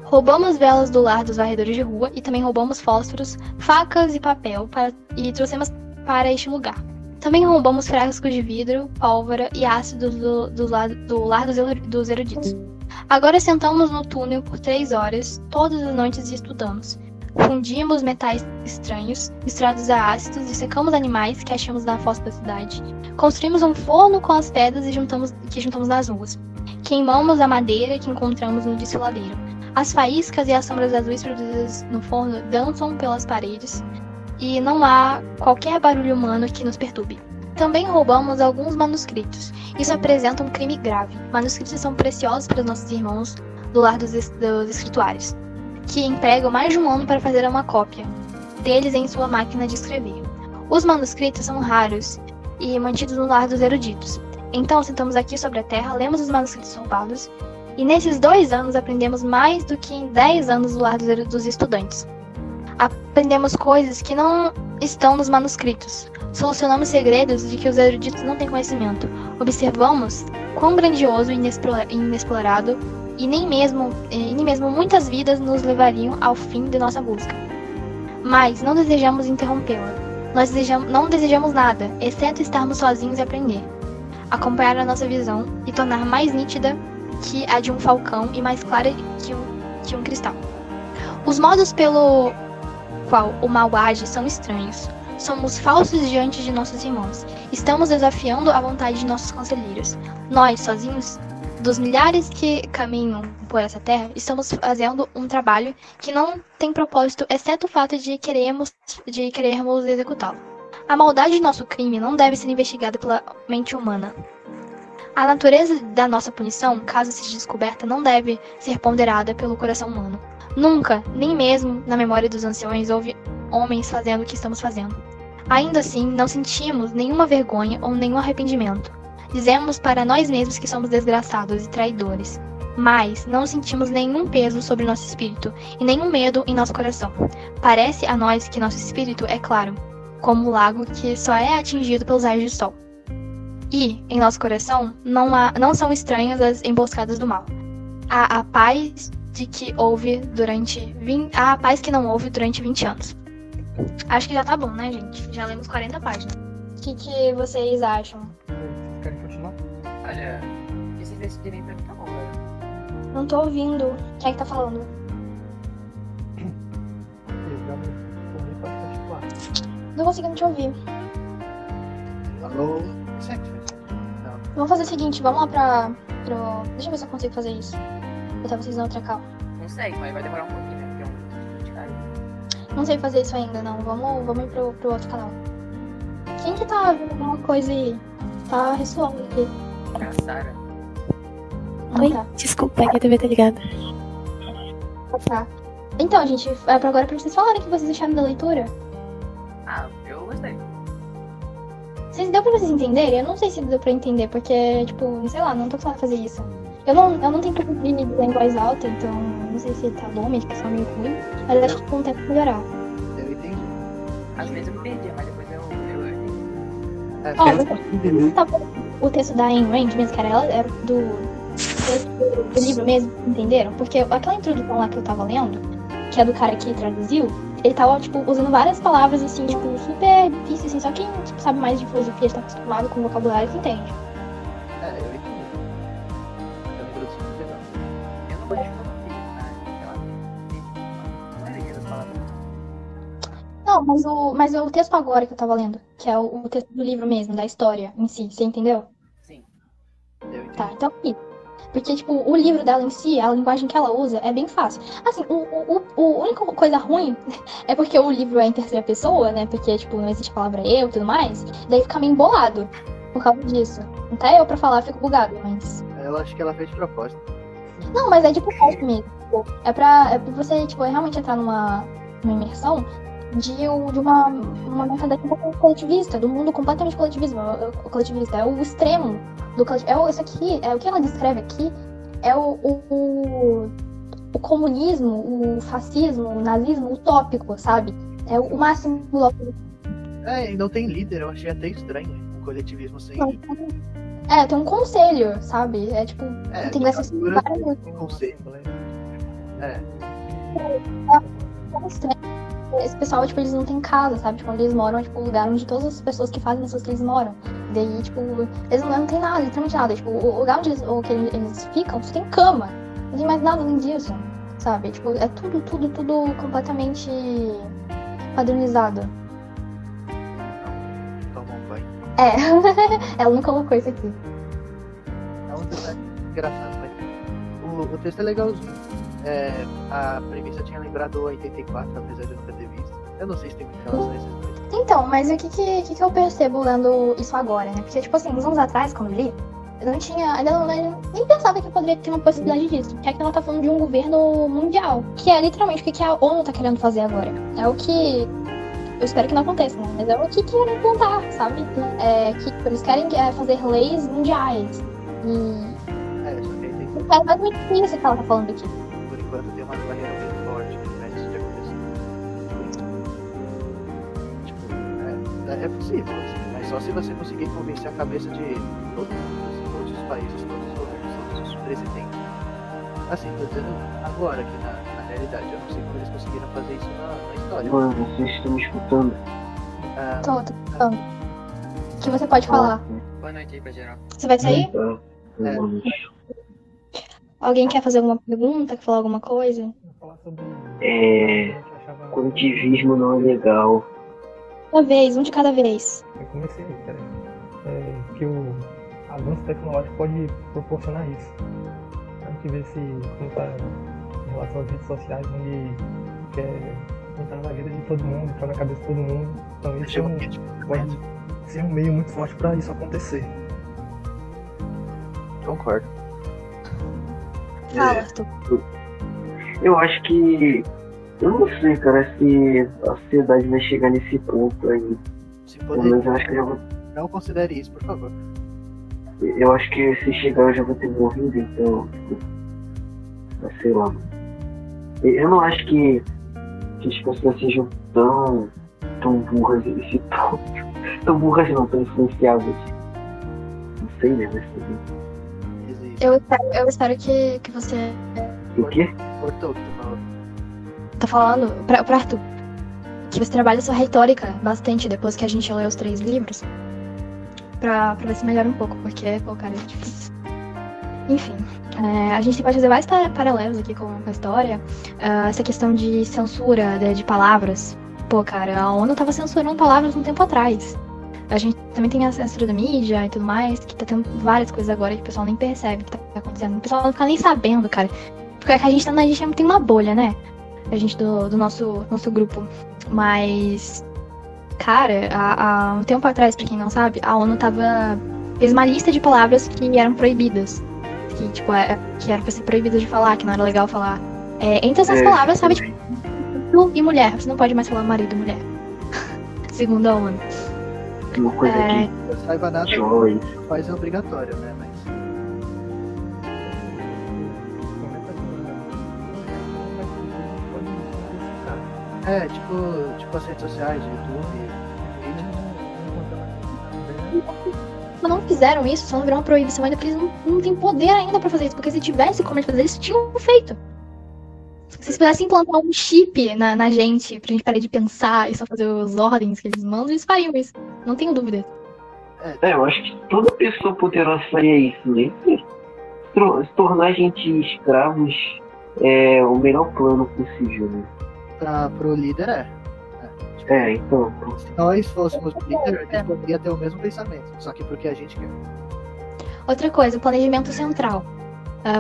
Roubamos velas do lar dos varredores de rua e também roubamos fósforos, facas e papel e trouxemos para este lugar. Também roubamos frascos de vidro, pólvora e ácido do lar dos eruditos. Agora sentamos no túnel por 3 horas, todas as noites e estudamos. Fundimos metais estranhos, misturados a ácidos, e secamos animais que achamos na fossa da cidade. Construímos um forno com as pedras que juntamos nas ruas. Queimamos a madeira que encontramos no desfiladeiro. As faíscas e as sombras azuis produzidas no forno dançam pelas paredes, e não há qualquer barulho humano que nos perturbe. Também roubamos alguns manuscritos. Isso apresenta um crime grave. Manuscritos são preciosos para os nossos irmãos do lar dos escrituários, que empregam mais de um ano para fazer uma cópia deles em sua máquina de escrever. Os manuscritos são raros e mantidos no lar dos eruditos. Então, sentamos aqui sobre a terra, lemos os manuscritos roubados, e nesses 2 anos aprendemos mais do que em 10 anos no lar dos estudantes. Aprendemos coisas que não estão nos manuscritos. Solucionamos segredos de que os eruditos não têm conhecimento. Observamos quão grandioso e inexplorado e nem mesmo muitas vidas nos levariam ao fim de nossa busca. Mas não desejamos interrompê-la. Não desejamos nada, exceto estarmos sozinhos e aprender. Acompanhar a nossa visão e tornar mais nítida que a de um falcão e mais clara que um cristal. Os modos pelo qual o mal age são estranhos. Somos falsos diante de nossos irmãos. Estamos desafiando a vontade de nossos conselheiros. Nós, sozinhos, dos milhares que caminham por essa terra, estamos fazendo um trabalho que não tem propósito, exceto o fato de querermos executá-lo. A maldade de nosso crime não deve ser investigada pela mente humana. A natureza da nossa punição, caso seja descoberta, não deve ser ponderada pelo coração humano. Nunca, nem mesmo na memória dos anciões, houve homens fazendo o que estamos fazendo. Ainda assim, não sentimos nenhuma vergonha ou nenhum arrependimento. Dizemos para nós mesmos que somos desgraçados e traidores, mas não sentimos nenhum peso sobre nosso espírito e nenhum medo em nosso coração. Parece a nós que nosso espírito é claro, como o lago que só é atingido pelos raios do sol. E, em nosso coração, não são estranhas as emboscadas do mal. Há a paz que não houve durante 20 anos. Acho que já tá bom, né, gente? Já lemos 40 páginas. O que vocês acham? Querem continuar? Olha, se vocês decidirem pra mim, tá bom, velho. Não tô ouvindo. Quem é que tá falando? Não conseguindo te ouvir. Alô? Vamos fazer o seguinte, vamos lá Deixa eu ver se eu consigo fazer isso. Botar vocês na outra cal. Consegue, mas vai demorar um pouquinho, né? Porque é um vídeo de cara. Não sei fazer isso ainda, não. Vamos ir pro outro canal. Quem que tá vendo alguma coisa aí? Tá ressoando aqui. É a Sarah. Ah, Oi, tá. desculpa, que a TV tá ligada. Tá. Então, gente, agora pra vocês falarem o que vocês acharam da leitura. Ah, eu gostei. Deu pra vocês entenderem? Eu não sei se deu pra entender, porque, tipo, sei lá, não tô acostumada a fazer isso. Eu não tenho costume de ler em voz alta, então não sei se tá bom, minha dicção é meio ruim, mas acho que com o tempo melhorar. Eu entendi. Às vezes eu me perdia, mas depois eu entendi. Ó, Você entendeu? tá bom. O texto da Ayn Rand mesmo, cara, ela era do livro mesmo, entenderam? Porque aquela introdução lá que eu tava lendo, que é do cara que traduziu, ele tava, tipo, usando várias palavras, assim, tipo, super difíceis, assim, só quem tipo, sabe mais de filosofia, está acostumado com o vocabulário, que entende. Eu entendi. Eu introduzi muito legal. Eu não gosto de filosofia, mas sei lá. A maioria das palavras. Não, mas o texto agora que eu tava lendo, que é o texto do livro mesmo, da história em si, você entendeu? Sim. Eu entendi. Tá, então aqui. Porque, tipo, o livro dela em si, a linguagem que ela usa é bem fácil. Assim, a única coisa ruim é porque o livro é em terceira pessoa, né? Porque, tipo, não existe a palavra eu e tudo mais. Daí fica meio embolado por causa disso. Até eu pra falar fico bugado, mas... Eu acho que ela fez de propósito. Não, mas é de propósito mesmo. Tipo, é pra você, tipo, realmente entrar numa imersão de uma mentalidade completamente coletivista, do mundo completamente coletivista. É o extremo do coletivismo. Isso aqui, o que ela descreve aqui, é o comunismo, o fascismo, o nazismo utópico, sabe? É o máximo utópico. E não tem líder, eu achei até estranho um coletivismo sem líder. Tem um conselho, sabe? É tipo, tem essas várias... conselho. Esse pessoal, tipo, eles não têm casa, sabe? Tipo, onde eles moram, tipo, o lugar onde todas as pessoas que fazem as pessoas que eles moram. Daí, tipo, eles não têm nada, literalmente nada. Tipo, o lugar onde eles ficam, só tem cama. Não tem mais nada além disso, sabe? Tipo, é tudo completamente padronizado. Toma um banho. Ela não colocou isso aqui. É um detalhe engraçado, mas o texto é legalzinho. A premissa tinha lembrado o 84, apesar de eu nunca ter visto. Eu não sei se tem muita relação a esses dois. Então, mas o que eu percebo lendo isso agora, né? Porque, tipo assim, uns anos atrás, quando eu li, eu nem pensava que poderia ter uma possibilidade disso. Porque aqui ela tá falando de um governo mundial, que é literalmente o que a ONU tá querendo fazer agora. É o que... Eu espero que não aconteça, né? Mas é o que querem implantar, sabe? Que eles querem fazer leis mundiais. E... Só que aí tem é basicamente isso que ela tá falando aqui. por enquanto tem uma barreira bem forte que impede isso de acontecer. Tipo, é possível, assim, mas só se você conseguir convencer a cabeça de todos os países, todos os governos, todos os presidentes. Assim, tô dizendo agora que na realidade, eu não sei como eles conseguiram fazer isso na história. Mano, vocês estão me escutando? Tô falando. O que você pode falar? Boa noite aí pra geral. Você vai sair? Tá. Mano, Alguém quer fazer alguma pergunta? Quer falar alguma coisa? Falar sobre coletivismo não é legal. Uma vez, um de cada vez. eu comecei aí, cara. Que o avanço tecnológico pode proporcionar isso. A gente vê como tá em relação às redes sociais, onde quer entrar na vida de todo mundo, entrar na cabeça de todo mundo. Então isso pode ser um meio muito forte para isso acontecer. Concordo. Fala, Arthur. Eu acho que... Eu não sei, cara, se a sociedade vai chegar nesse ponto aí. Se Mas puder, eu acho que eu já vou... não considere isso, por favor. Eu acho que se chegar eu já vou ter morrido, então... sei lá. Eu não acho que as pessoas sejam tão burras nesse ponto. Tão burras não, tão influenciáveis. Não sei, né? Existe. Eu espero que você O quê? Cortou o que tu falou. tá falando pra Arthur. Que você trabalha sua retórica bastante depois que a gente lê os 3 livros. Pra ver se melhora um pouco, porque, pô, cara, é difícil. Enfim, a gente pode fazer vários paralelos aqui com a história. Essa questão de censura de palavras. Pô, cara, a ONU tava censurando palavras um tempo atrás. A gente também tem a censura da mídia e tudo mais, que tá tendo várias coisas agora que o pessoal nem percebe que tá acontecendo. O pessoal não fica nem sabendo, cara. Porque a gente tem uma bolha, né? A gente do nosso grupo. Mas, cara, há um tempo atrás, pra quem não sabe, a ONU fez uma lista de palavras que eram proibidas. Que, tipo, que eram pra ser proibidas de falar, que não era legal falar. Entre essas palavras, sabe, tipo, marido e mulher. Você não pode mais falar marido e mulher. Segundo a ONU. Uma coisa que Eu saiba nada, jovens... faz é obrigatório, né? Mas tipo as redes sociais, YouTube, Mas não fizeram isso, só não virou uma proibição ainda, porque eles não têm poder ainda pra fazer isso. Porque se tivesse como eles fazer isso, tinham feito. Se eles pudessem implantar um chip na gente, pra gente parar de pensar e só fazer as ordens que eles mandam, eles fariam isso. Não tenho dúvida. eu acho que toda pessoa poderosa faria isso, né? Se tornar a gente escravos é o melhor plano possível, né? pro líder Então... Se nós fôssemos líder, a gente poderia ter o mesmo pensamento. Só que porque a gente quer. Outra coisa, o planejamento central.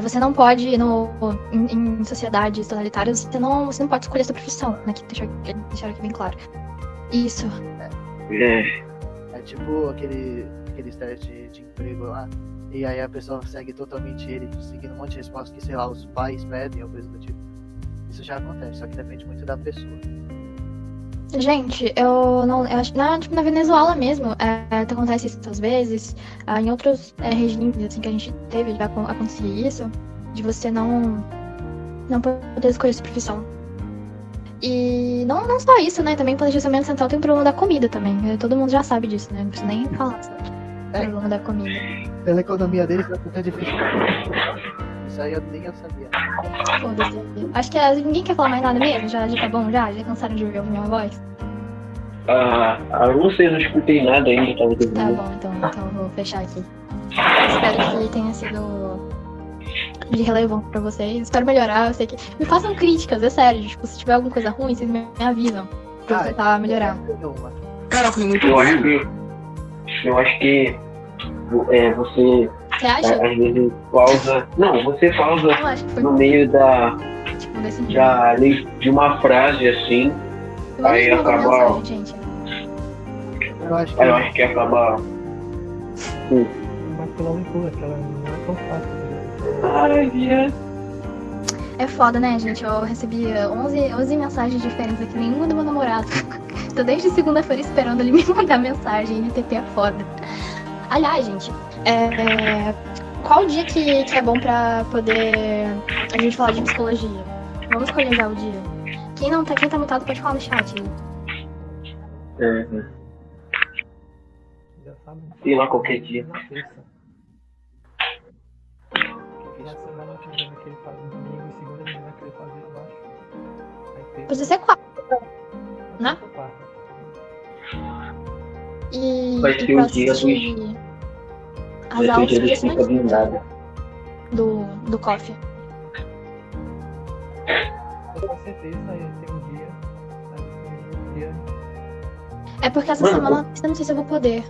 Você não pode, em sociedades totalitárias, você não pode escolher sua profissão, né? Que deixaram aqui bem claro. Isso. É tipo aqueles testes de emprego lá, e aí a pessoa segue totalmente ele, seguindo um monte de respostas que, sei lá, os pais pedem ou coisa do tipo. Isso já acontece, só que depende muito da pessoa. Gente, eu acho que na Venezuela mesmo, acontece isso às vezes, em outros regimes assim, que a gente teve, já acontecia isso, de você não poder escolher sua profissão. E não só isso, né, também o planejamento central tem o problema da comida também, todo mundo já sabe disso, né, não preciso nem falar sobre o problema da comida. Pela economia deles, é muito difícil. Isso aí nem eu sabia. Foda-se. Acho que ninguém quer falar mais nada mesmo, já tá bom já cansaram de ouvir a minha voz? Eu não sei, eu não escutei nada ainda, tava dormindo. Tá bom, então eu vou fechar aqui. Espero que tenha sido de relevante pra vocês. Espero melhorar, eu sei que... Me façam críticas, é sério. Tipo, se tiver alguma coisa ruim, vocês me avisam pra eu tentar melhorar. Cara, foi muito Eu acho que você Você acha? às vezes pausa. Não, você pausa Eu acho que foi no meio tipo, desse jeito. de uma frase assim. Eu aí vou mandar acaba- mensagem, gente. Eu acho Aí eu acho que acaba. Mas pela leitura, que ela não é tão fácil. Ai, viado. É foda, né, gente? Eu recebi 11 mensagens diferentes aqui, nenhuma do meu namorado. Tô desde segunda-feira esperando ele me mandar mensagem. NTP é foda. Aliás, gente, qual dia que é bom pra poder a gente falar de psicologia? Vamos escolher já o dia. Quem tá mutado pode falar no chat. Já sabe. Sei lá, qualquer dia. Na terça. Na semana que vem que ele faz domingo e segunda ele vai querer fazer, eu acho. Aí terça. Precisa ser 4, né? ou quarta. E Vai ser pra o dia assistir as Vai ser o aulas dia dos fica precisam blindado. do coffee. Então vai ser terça, aí tem um dia. Aí tem um dia. É porque essa Mano, semana eu não sei se eu vou poder.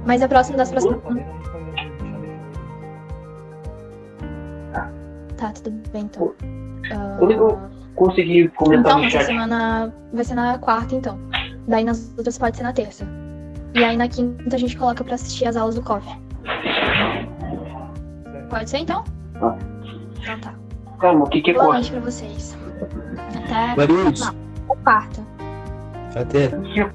Mas a próxima das próximas. Podendo, a gente pode deixar definido. Tá, tudo bem então. Quando eu conseguir comentar Então, no essa chat. semana vai ser na quarta, então. Daí nas outras pode ser na terça. E aí na quinta a gente coloca pra assistir as aulas do coffee. Pode ser então? Ah. Então tá. Calma, o que é Boa corte? noite pra vocês. Até. Boa noite. Não, quarta. Até. O que é